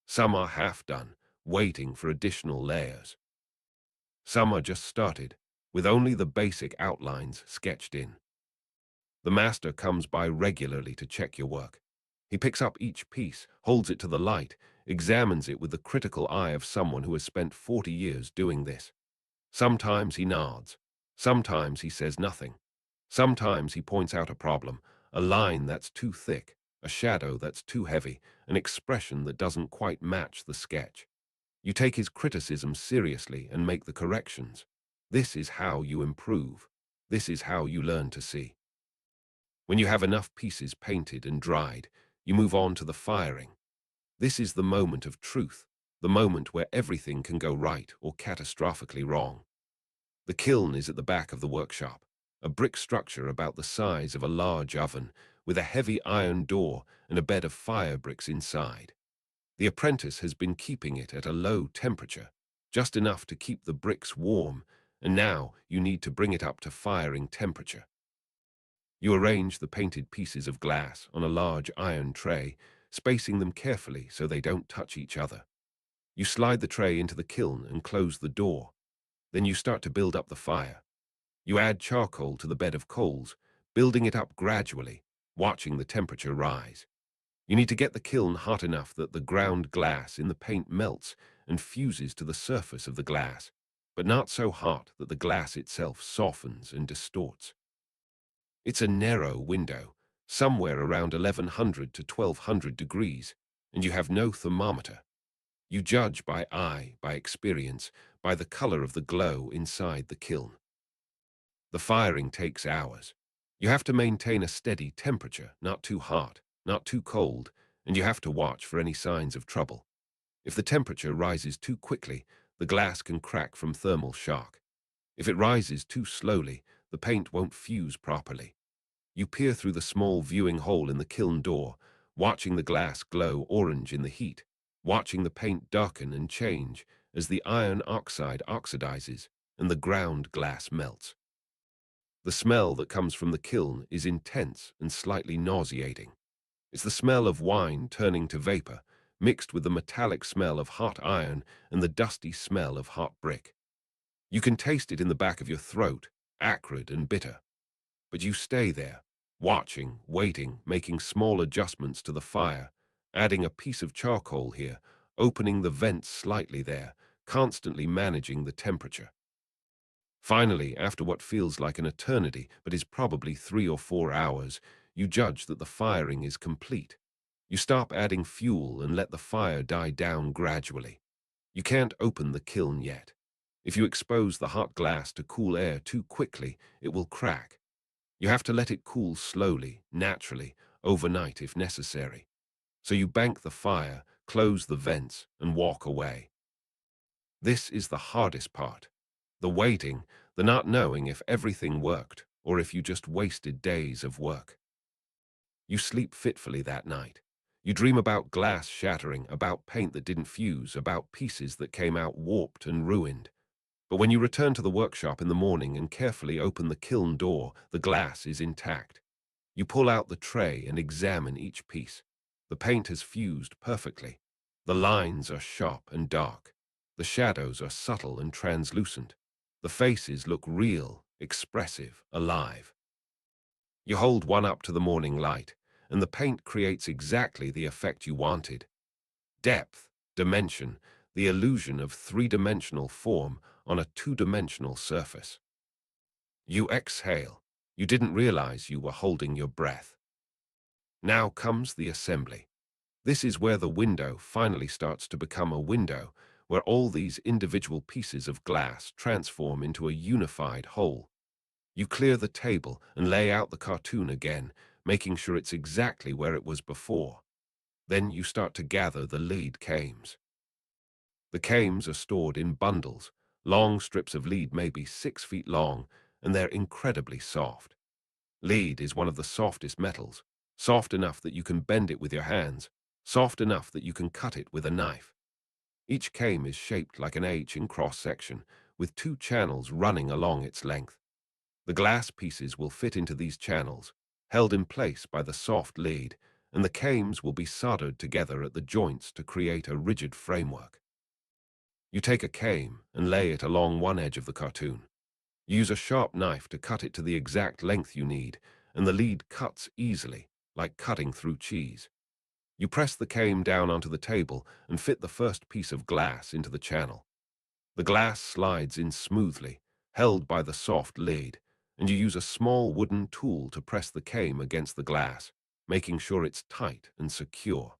Some are half done, waiting for additional layers. Some are just started, with only the basic outlines sketched in. The master comes by regularly to check your work. He picks up each piece, holds it to the light, examines it with the critical eye of someone who has spent 40 years doing this. Sometimes he nods. Sometimes he says nothing. Sometimes he points out a problem, a line that's too thick, a shadow that's too heavy, an expression that doesn't quite match the sketch. You take his criticism seriously and make the corrections. This is how you improve. This is how you learn to see. When you have enough pieces painted and dried, you move on to the firing. This is the moment of truth. the moment where everything can go right or catastrophically wrong. The kiln is at the back of the workshop, a brick structure about the size of a large oven, with a heavy iron door and a bed of fire bricks inside. The apprentice has been keeping it at a low temperature, just enough to keep the bricks warm, and now you need to bring it up to firing temperature. You arrange the painted pieces of glass on a large iron tray, spacing them carefully so they don't touch each other. You slide the tray into the kiln and close the door. Then you start to build up the fire. You add charcoal to the bed of coals, building it up gradually, watching the temperature rise. You need to get the kiln hot enough that the ground glass in the paint melts and fuses to the surface of the glass, but not so hot that the glass itself softens and distorts. It's a narrow window, somewhere around 1100 to 1200 degrees, and you have no thermometer. You judge by eye, by experience, by the color of the glow inside the kiln. The firing takes hours. You have to maintain a steady temperature, not too hot, not too cold, and you have to watch for any signs of trouble. If the temperature rises too quickly, the glass can crack from thermal shock. If it rises too slowly, the paint won't fuse properly. You peer through the small viewing hole in the kiln door, watching the glass glow orange in the heat, watching the paint darken and change as the iron oxide oxidizes and the ground glass melts. The smell that comes from the kiln is intense and slightly nauseating. It's the smell of wine turning to vapor, mixed with the metallic smell of hot iron and the dusty smell of hot brick. You can taste it in the back of your throat, acrid and bitter. But you stay there, watching, waiting, making small adjustments to the fire, adding a piece of charcoal here, opening the vents slightly there, constantly managing the temperature. Finally, after what feels like an eternity, but is probably 3 or 4 hours, you judge that the firing is complete. You stop adding fuel and let the fire die down gradually. You can't open the kiln yet. If you expose the hot glass to cool air too quickly, it will crack. You have to let it cool slowly, naturally, overnight if necessary. So you bank the fire, close the vents, and walk away. This is the hardest part. The waiting, the not knowing if everything worked, or if you just wasted days of work. You sleep fitfully that night. You dream about glass shattering, about paint that didn't fuse, about pieces that came out warped and ruined. But when you return to the workshop in the morning and carefully open the kiln door, the glass is intact. You pull out the tray and examine each piece. The paint has fused perfectly. The lines are sharp and dark. The shadows are subtle and translucent. The faces look real, expressive, alive. You hold one up to the morning light, and the paint creates exactly the effect you wanted. Depth, dimension, the illusion of three-dimensional form on a two-dimensional surface. You exhale. You didn't realize you were holding your breath. Now comes the assembly. This is where the window finally starts to become a window, where all these individual pieces of glass transform into a unified whole. You clear the table and lay out the cartoon again, making sure it's exactly where it was before. Then you start to gather the lead cames. The cames are stored in bundles, long strips of lead maybe 6 feet long, and they're incredibly soft. Lead is one of the softest metals, soft enough that you can bend it with your hands, soft enough that you can cut it with a knife. Each came is shaped like an H in cross-section, with 2 channels running along its length. The glass pieces will fit into these channels, held in place by the soft lead, and the cames will be soldered together at the joints to create a rigid framework. You take a came and lay it along one edge of the cartoon. Use a sharp knife to cut it to the exact length you need, and the lead cuts easily, like cutting through cheese. You press the came down onto the table and fit the first piece of glass into the channel. The glass slides in smoothly, held by the soft lead, and you use a small wooden tool to press the came against the glass, making sure it's tight and secure.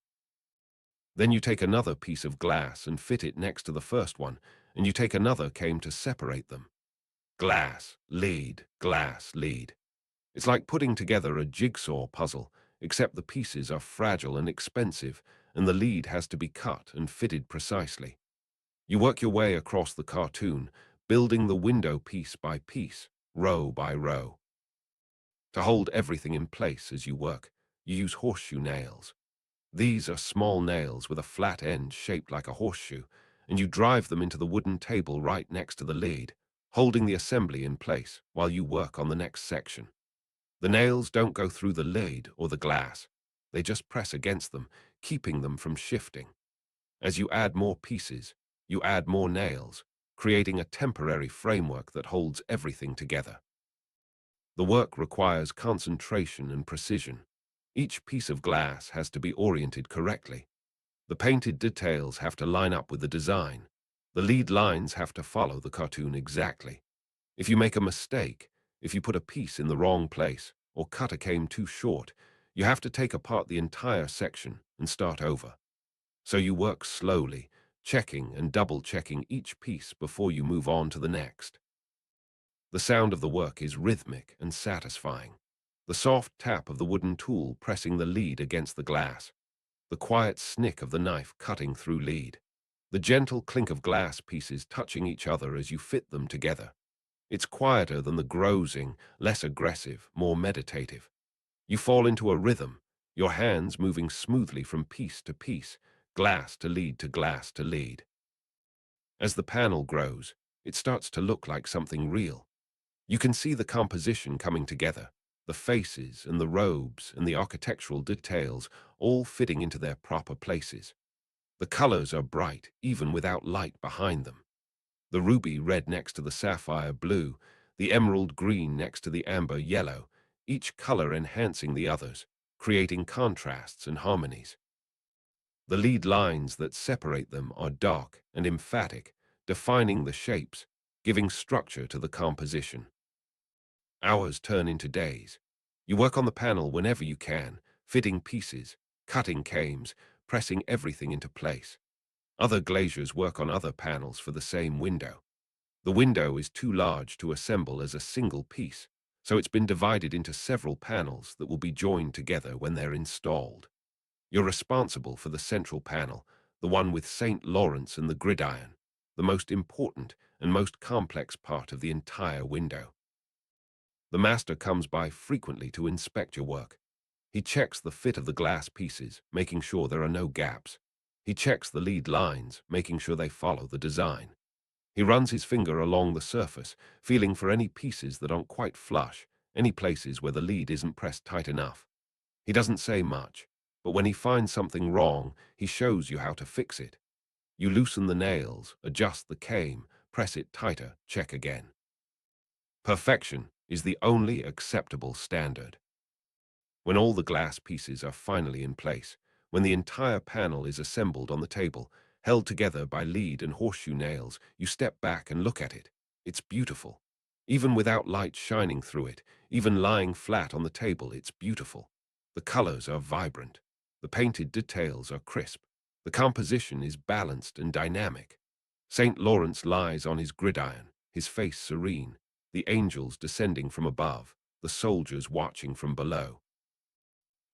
Then you take another piece of glass and fit it next to the first one, and you take another came to separate them. Glass, lead, glass, lead. It's like putting together a jigsaw puzzle, except the pieces are fragile and expensive, and the lead has to be cut and fitted precisely. You work your way across the cartoon, building the window piece by piece, row by row. To hold everything in place as you work, you use horseshoe nails. These are small nails with a flat end shaped like a horseshoe, and you drive them into the wooden table right next to the lead, holding the assembly in place while you work on the next section. The nails don't go through the lead or the glass. They just press against them, keeping them from shifting. As you add more pieces, you add more nails, creating a temporary framework that holds everything together. The work requires concentration and precision. Each piece of glass has to be oriented correctly. The painted details have to line up with the design. The lead lines have to follow the cartoon exactly. If you make a mistake, if you put a piece in the wrong place, or cut a came too short, you have to take apart the entire section and start over. So you work slowly, checking and double-checking each piece before you move on to the next. The sound of the work is rhythmic and satisfying. The soft tap of the wooden tool pressing the lead against the glass. The quiet snick of the knife cutting through lead. The gentle clink of glass pieces touching each other as you fit them together. It's quieter than the grozing, less aggressive, more meditative. You fall into a rhythm, your hands moving smoothly from piece to piece, glass to lead to glass to lead. As the panel grows, it starts to look like something real. You can see the composition coming together, the faces and the robes and the architectural details all fitting into their proper places. The colors are bright, even without light behind them. The ruby red next to the sapphire blue, the emerald green next to the amber yellow, each color enhancing the others, creating contrasts and harmonies. The lead lines that separate them are dark and emphatic, defining the shapes, giving structure to the composition. Hours turn into days. You work on the panel whenever you can, fitting pieces, cutting cames, pressing everything into place. Other glaziers work on other panels for the same window. The window is too large to assemble as a single piece, so it's been divided into several panels that will be joined together when they're installed. You're responsible for the central panel, the one with St. Lawrence and the gridiron, the most important and most complex part of the entire window. The master comes by frequently to inspect your work. He checks the fit of the glass pieces, making sure there are no gaps. He checks the lead lines, making sure they follow the design. He runs his finger along the surface, feeling for any pieces that aren't quite flush, any places where the lead isn't pressed tight enough. He doesn't say much, but when he finds something wrong, he shows you how to fix it. You loosen the nails, adjust the came, press it tighter, check again. Perfection is the only acceptable standard. When all the glass pieces are finally in place, when the entire panel is assembled on the table, held together by lead and horseshoe nails, you step back and look at it. It's beautiful. Even without light shining through it, even lying flat on the table, it's beautiful. The colors are vibrant. The painted details are crisp. The composition is balanced and dynamic. St. Lawrence lies on his gridiron, his face serene, the angels descending from above, the soldiers watching from below.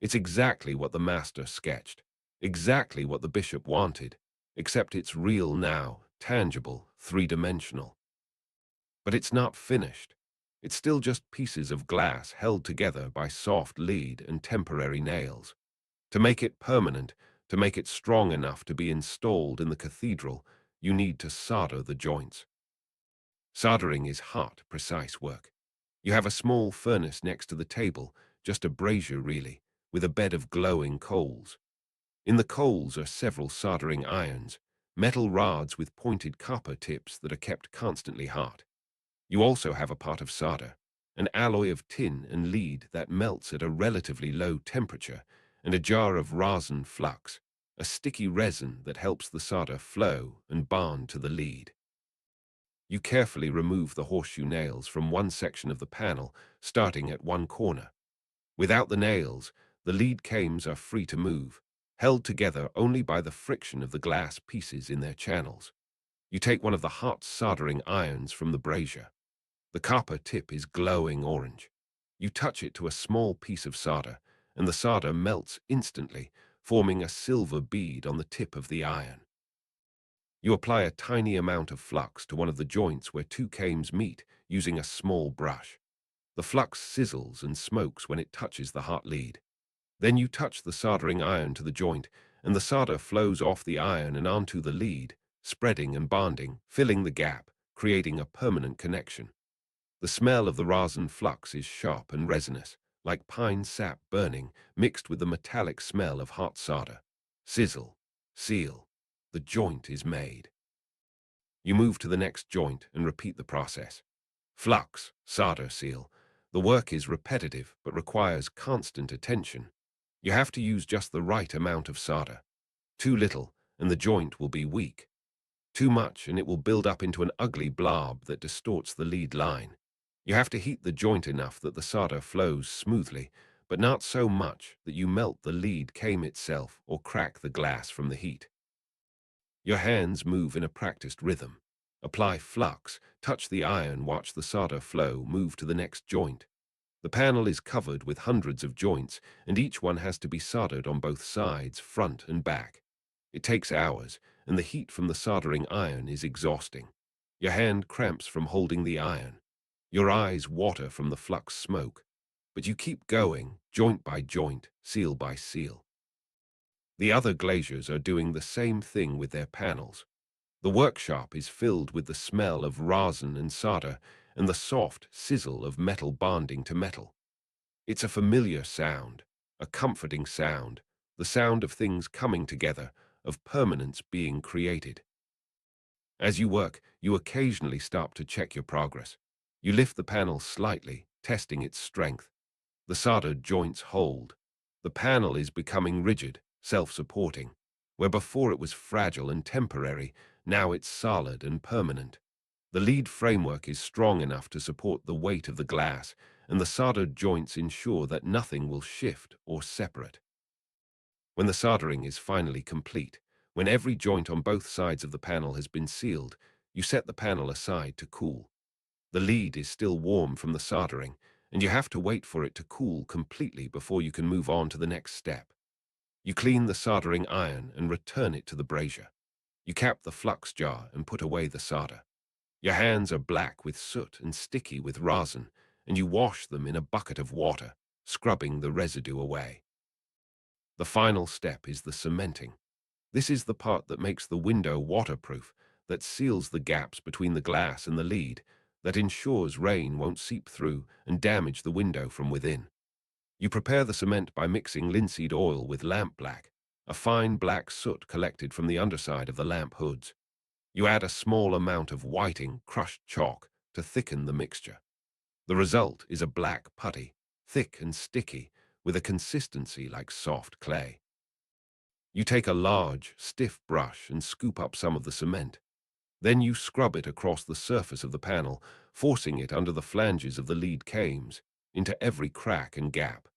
It's exactly what the master sketched, exactly what the bishop wanted, except it's real now, tangible, three-dimensional. But it's not finished. It's still just pieces of glass held together by soft lead and temporary nails. To make it permanent, to make it strong enough to be installed in the cathedral, you need to solder the joints. Soldering is hot, precise work. You have a small furnace next to the table, just a brazier really, with a bed of glowing coals. In the coals are several soldering irons, metal rods with pointed copper tips that are kept constantly hot. You also have a pot of solder, an alloy of tin and lead that melts at a relatively low temperature, and a jar of rosin flux, a sticky resin that helps the solder flow and bond to the lead. You carefully remove the horseshoe nails from one section of the panel, starting at one corner. Without the nails, the lead cames are free to move, held together only by the friction of the glass pieces in their channels. You take one of the hot soldering irons from the brazier. The copper tip is glowing orange. You touch it to a small piece of solder, and the solder melts instantly, forming a silver bead on the tip of the iron. You apply a tiny amount of flux to one of the joints where two cames meet using a small brush. The flux sizzles and smokes when it touches the hot lead. Then you touch the soldering iron to the joint, and the solder flows off the iron and onto the lead, spreading and bonding, filling the gap, creating a permanent connection. The smell of the rosin flux is sharp and resinous, like pine sap burning, mixed with the metallic smell of hot solder. Sizzle, seal. The joint is made. You move to the next joint and repeat the process. Flux, solder, seal. The work is repetitive but requires constant attention. You have to use just the right amount of solder. Too little, and the joint will be weak. Too much, and it will build up into an ugly blob that distorts the lead line. You have to heat the joint enough that the solder flows smoothly, but not so much that you melt the lead came itself or crack the glass from the heat. Your hands move in a practiced rhythm. Apply flux, touch the iron, watch the solder flow, move to the next joint. The panel is covered with hundreds of joints, and each one has to be soldered on both sides, front and back. It takes hours, and the heat from the soldering iron is exhausting. Your hand cramps from holding the iron. Your eyes water from the flux smoke. But you keep going, joint by joint, seal by seal. The other glaziers are doing the same thing with their panels. The workshop is filled with the smell of rosin and solder and the soft sizzle of metal bonding to metal. It's a familiar sound, a comforting sound, the sound of things coming together, of permanence being created. As you work, you occasionally stop to check your progress. You lift the panel slightly, testing its strength. The soldered joints hold. The panel is becoming rigid, self-supporting. Where before it was fragile and temporary, now it's solid and permanent. The lead framework is strong enough to support the weight of the glass, and the soldered joints ensure that nothing will shift or separate. When the soldering is finally complete, when every joint on both sides of the panel has been sealed, you set the panel aside to cool. The lead is still warm from the soldering, and you have to wait for it to cool completely before you can move on to the next step. You clean the soldering iron and return it to the brazier. You cap the flux jar and put away the solder. Your hands are black with soot and sticky with rosin, and you wash them in a bucket of water, scrubbing the residue away. The final step is the cementing. This is the part that makes the window waterproof, that seals the gaps between the glass and the lead, that ensures rain won't seep through and damage the window from within. You prepare the cement by mixing linseed oil with lamp black, a fine black soot collected from the underside of the lamp hoods. You add a small amount of whiting, crushed chalk, to thicken the mixture. The result is a black putty, thick and sticky, with a consistency like soft clay. You take a large, stiff brush and scoop up some of the cement. Then you scrub it across the surface of the panel, forcing it under the flanges of the lead cames, into every crack and gap.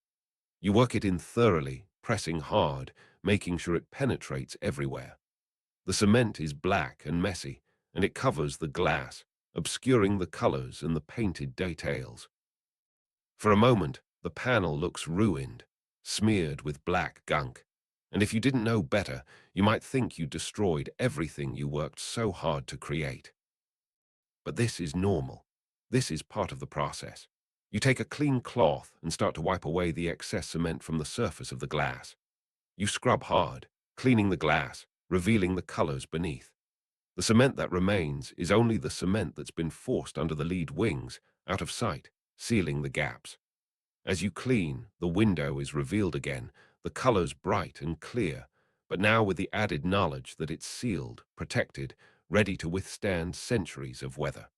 You work it in thoroughly, pressing hard, making sure it penetrates everywhere. The cement is black and messy, and it covers the glass, obscuring the colors and the painted details. For a moment, the panel looks ruined, smeared with black gunk, and if you didn't know better, you might think you destroyed everything you worked so hard to create. But this is normal. This is part of the process. You take a clean cloth and start to wipe away the excess cement from the surface of the glass. You scrub hard, cleaning the glass, revealing the colors beneath. The cement that remains is only the cement that's been forced under the lead wings, out of sight, sealing the gaps. As you clean, the window is revealed again, the colors bright and clear, but now with the added knowledge that it's sealed, protected, ready to withstand centuries of weather.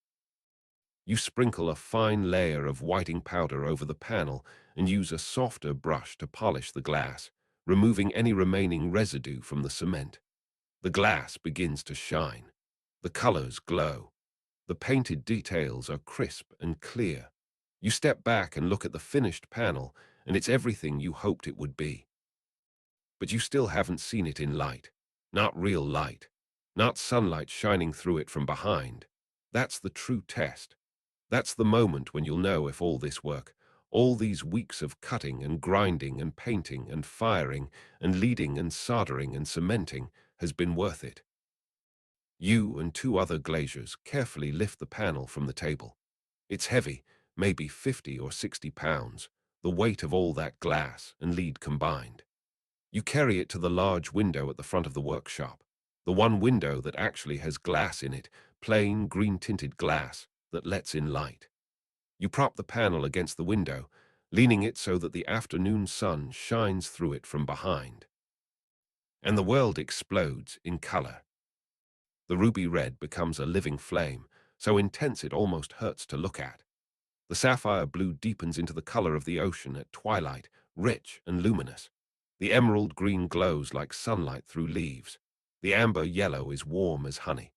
You sprinkle a fine layer of whiting powder over the panel and use a softer brush to polish the glass, removing any remaining residue from the cement. The glass begins to shine. The colors glow. The painted details are crisp and clear. You step back and look at the finished panel, and it's everything you hoped it would be. But you still haven't seen it in light. Not real light. Not sunlight shining through it from behind. That's the true test. That's the moment when you'll know if all this work, All these weeks of cutting and grinding and painting and firing and leading and soldering and cementing has been worth it. You and two other glaziers carefully lift the panel from the table. It's heavy, maybe 50 or 60 pounds, the weight of all that glass and lead combined. You carry it to the large window at the front of the workshop, the one window that actually has glass in it, plain green-tinted glass that lets in light. You prop the panel against the window, leaning it so that the afternoon sun shines through it from behind. And the world explodes in color. The ruby red becomes a living flame, so intense it almost hurts to look at. The sapphire blue deepens into the color of the ocean at twilight, rich and luminous. The emerald green glows like sunlight through leaves. The amber yellow is warm as honey.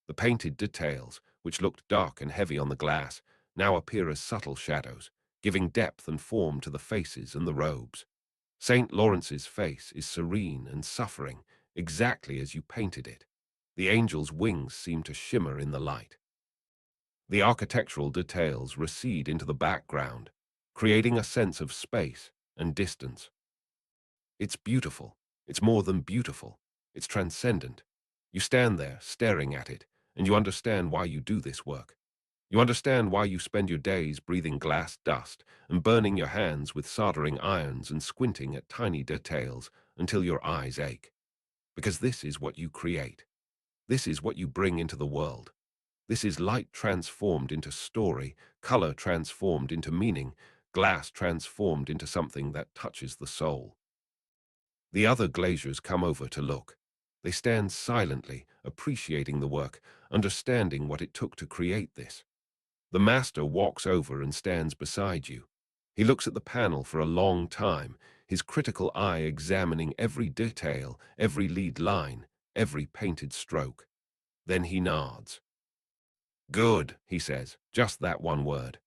The painted details, which looked dark and heavy on the glass, now appear as subtle shadows, giving depth and form to the faces and the robes. St. Lawrence's face is serene and suffering, exactly as you painted it. The angel's wings seem to shimmer in the light. The architectural details recede into the background, creating a sense of space and distance. It's beautiful. It's more than beautiful. It's transcendent. You stand there, staring at it, and you understand why you do this work. You understand why you spend your days breathing glass dust and burning your hands with soldering irons and squinting at tiny details until your eyes ache. Because this is what you create. This is what you bring into the world. This is light transformed into story, color transformed into meaning, glass transformed into something that touches the soul. The other glaziers come over to look. They stand silently, appreciating the work, understanding what it took to create this. The master walks over and stands beside you. He looks at the panel for a long time, his critical eye examining every detail, every lead line, every painted stroke. Then he nods. Good, he says, just that one word.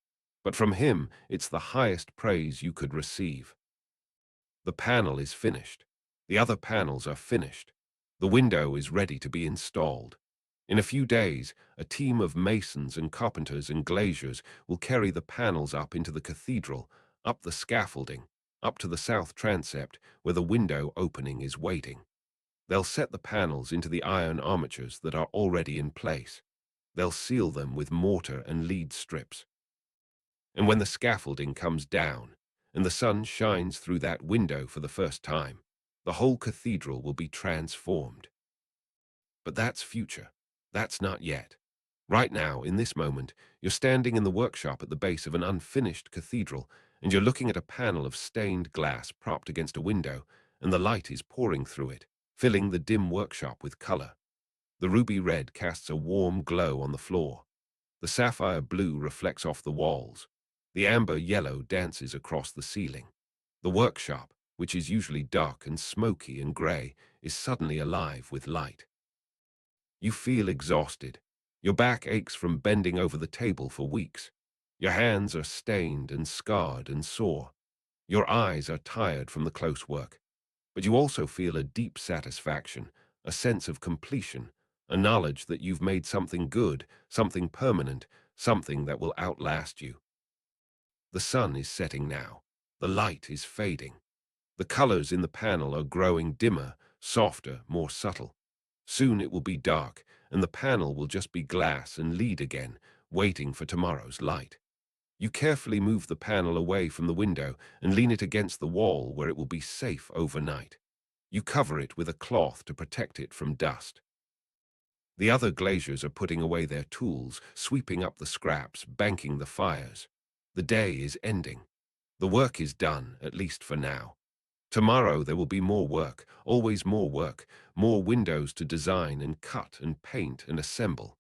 But from him, it's the highest praise you could receive. The panel is finished. The other panels are finished. The window is ready to be installed. In a few days, a team of masons and carpenters and glaziers will carry the panels up into the cathedral, up the scaffolding, up to the south transept where the window opening is waiting. They'll set the panels into the iron armatures that are already in place. They'll seal them with mortar and lead strips. And when the scaffolding comes down, and the sun shines through that window for the first time, the whole cathedral will be transformed. But that's future. That's not yet. Right now, in this moment, you're standing in the workshop at the base of an unfinished cathedral, and you're looking at a panel of stained glass propped against a window, and the light is pouring through it, filling the dim workshop with color. The ruby red casts a warm glow on the floor. The sapphire blue reflects off the walls. The amber yellow dances across the ceiling. The workshop, which is usually dark and smoky and gray, is suddenly alive with light. You feel exhausted. Your back aches from bending over the table for weeks. Your hands are stained and scarred and sore. Your eyes are tired from the close work. But you also feel a deep satisfaction, a sense of completion, a knowledge that you've made something good, something permanent, something that will outlast you. The sun is setting now. The light is fading. The colors in the panel are growing dimmer, softer, more subtle. Soon it will be dark, and the panel will just be glass and lead again, waiting for tomorrow's light. You carefully move the panel away from the window and lean it against the wall where it will be safe overnight. You cover it with a cloth to protect it from dust. The other glaziers are putting away their tools, sweeping up the scraps, banking the fires. The day is ending. The work is done, at least for now. Tomorrow there will be more work, always more work, more windows to design and cut and paint and assemble.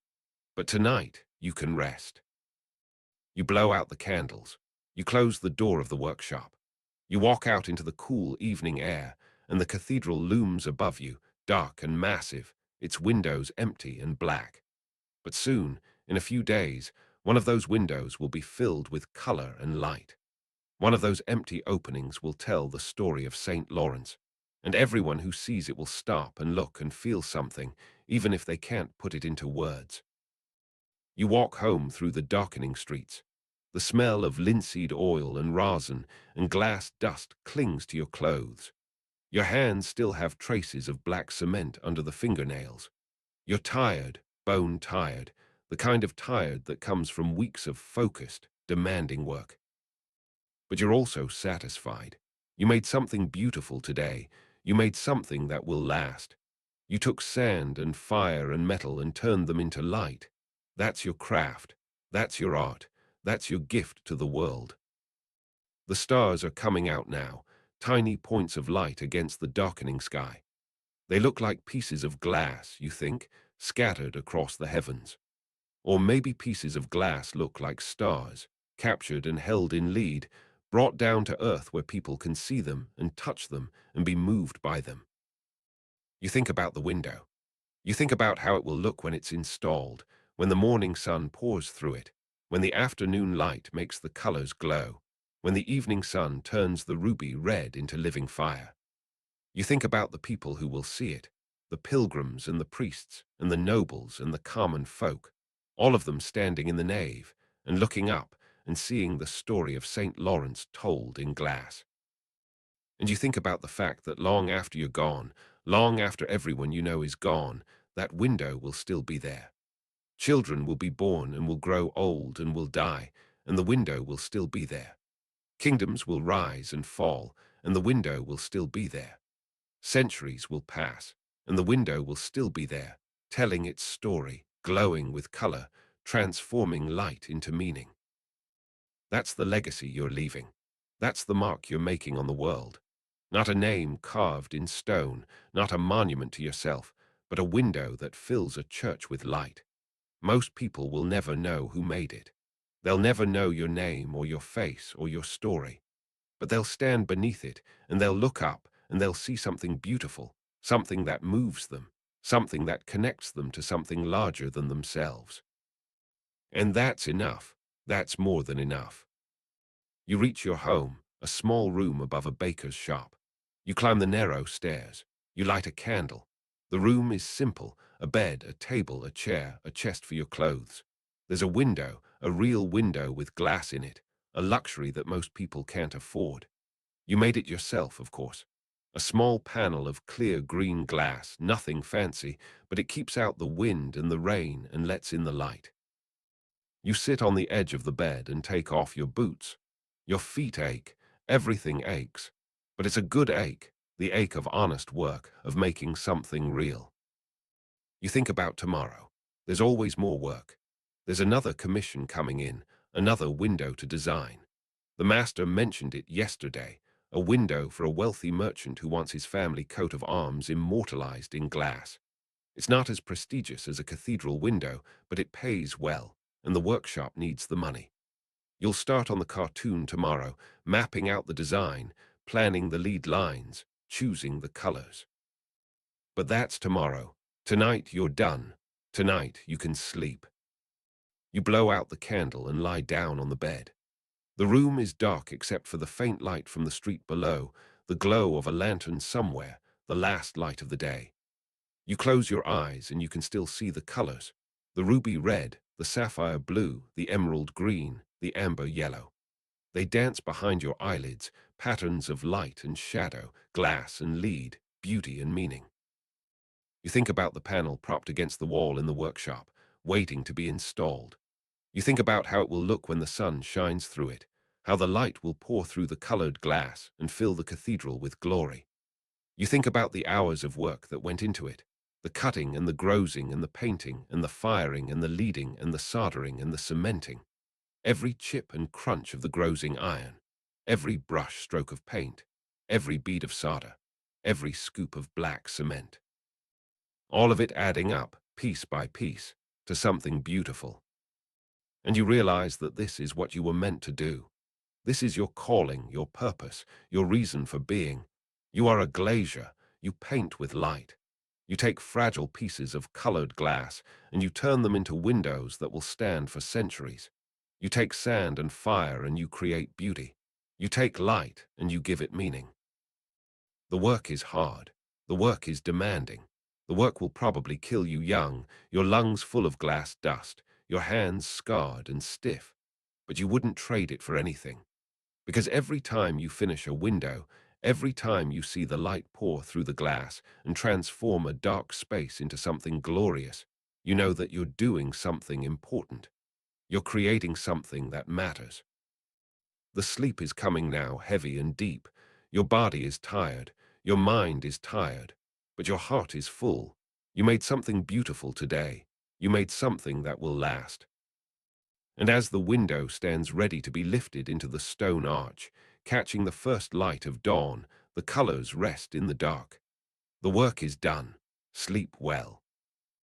But tonight, you can rest. You blow out the candles. You close the door of the workshop. You walk out into the cool evening air, and the cathedral looms above you, dark and massive, its windows empty and black. But soon, in a few days, one of those windows will be filled with color and light. One of those empty openings will tell the story of St. Lawrence, and everyone who sees it will stop and look and feel something, even if they can't put it into words. You walk home through the darkening streets. The smell of linseed oil and rosin and glass dust clings to your clothes. Your hands still have traces of black cement under the fingernails. You're tired, bone tired, the kind of tired that comes from weeks of focused, demanding work. But you're also satisfied. You made something beautiful today. You made something that will last. You took sand and fire and metal and turned them into light. That's your craft. That's your art. That's your gift to the world. The stars are coming out now, tiny points of light against the darkening sky. They look like pieces of glass, you think, scattered across the heavens. Or maybe pieces of glass look like stars, captured and held in lead, brought down to earth where people can see them and touch them and be moved by them. You think about the window. You think about how it will look when it's installed, when the morning sun pours through it, when the afternoon light makes the colors glow, when the evening sun turns the ruby red into living fire. You think about the people who will see it, the pilgrims and the priests and the nobles and the common folk, all of them standing in the nave and looking up and seeing the story of St. Lawrence told in glass. And you think about the fact that long after you're gone, long after everyone you know is gone, that window will still be there. Children will be born and will grow old and will die, and the window will still be there. Kingdoms will rise and fall, and the window will still be there. Centuries will pass, and the window will still be there, telling its story, glowing with color, transforming light into meaning. That's the legacy you're leaving. That's the mark you're making on the world. Not a name carved in stone, not a monument to yourself, but a window that fills a church with light. Most people will never know who made it. They'll never know your name or your face or your story. But they'll stand beneath it, and they'll look up, and they'll see something beautiful, something that moves them, something that connects them to something larger than themselves. And that's enough. That's more than enough. You reach your home, a small room above a baker's shop. You climb the narrow stairs. You light a candle. The room is simple: a bed, a table, a chair, a chest for your clothes. There's a window, a real window with glass in it, a luxury that most people can't afford. You made it yourself, of course. A small panel of clear green glass, nothing fancy, but it keeps out the wind and the rain and lets in the light. You sit on the edge of the bed and take off your boots. Your feet ache, everything aches. But it's a good ache, the ache of honest work, of making something real. You think about tomorrow. There's always more work. There's another commission coming in, another window to design. The master mentioned it yesterday, a window for a wealthy merchant who wants his family coat of arms immortalized in glass. It's not as prestigious as a cathedral window, but it pays well, and the workshop needs the money. You'll start on the cartoon tomorrow, mapping out the design, planning the lead lines, choosing the colors. But that's tomorrow. Tonight you're done. Tonight you can sleep. You blow out the candle and lie down on the bed. The room is dark except for the faint light from the street below, the glow of a lantern somewhere, the last light of the day. You close your eyes and you can still see the colors: the ruby red, the sapphire blue, the emerald green, the amber yellow. They dance behind your eyelids, patterns of light and shadow, glass and lead, beauty and meaning. You think about the panel propped against the wall in the workshop, waiting to be installed. You think about how it will look when the sun shines through it, how the light will pour through the colored glass and fill the cathedral with glory. You think about the hours of work that went into it, the cutting and the grozing and the painting and the firing and the leading and the soldering and the cementing. Every chip and crunch of the grozing iron, every brush stroke of paint, every bead of solder, every scoop of black cement. All of it adding up, piece by piece, to something beautiful. And you realize that this is what you were meant to do. This is your calling, your purpose, your reason for being. You are a glazier. You paint with light. You take fragile pieces of colored glass and you turn them into windows that will stand for centuries. You take sand and fire and you create beauty. You take light and you give it meaning. The work is hard. The work is demanding. The work will probably kill you young, your lungs full of glass dust, your hands scarred and stiff. but you wouldn't trade it for anything. Because every time you finish a window, every time you see the light pour through the glass and transform a dark space into something glorious, you know that you're doing something important. You're creating something that matters. The sleep is coming now, heavy and deep. Your body is tired. Your mind is tired. But your heart is full. You made something beautiful today. You made something that will last. And as the window stands ready to be lifted into the stone arch, catching the first light of dawn, the colors rest in the dark. The work is done. Sleep well.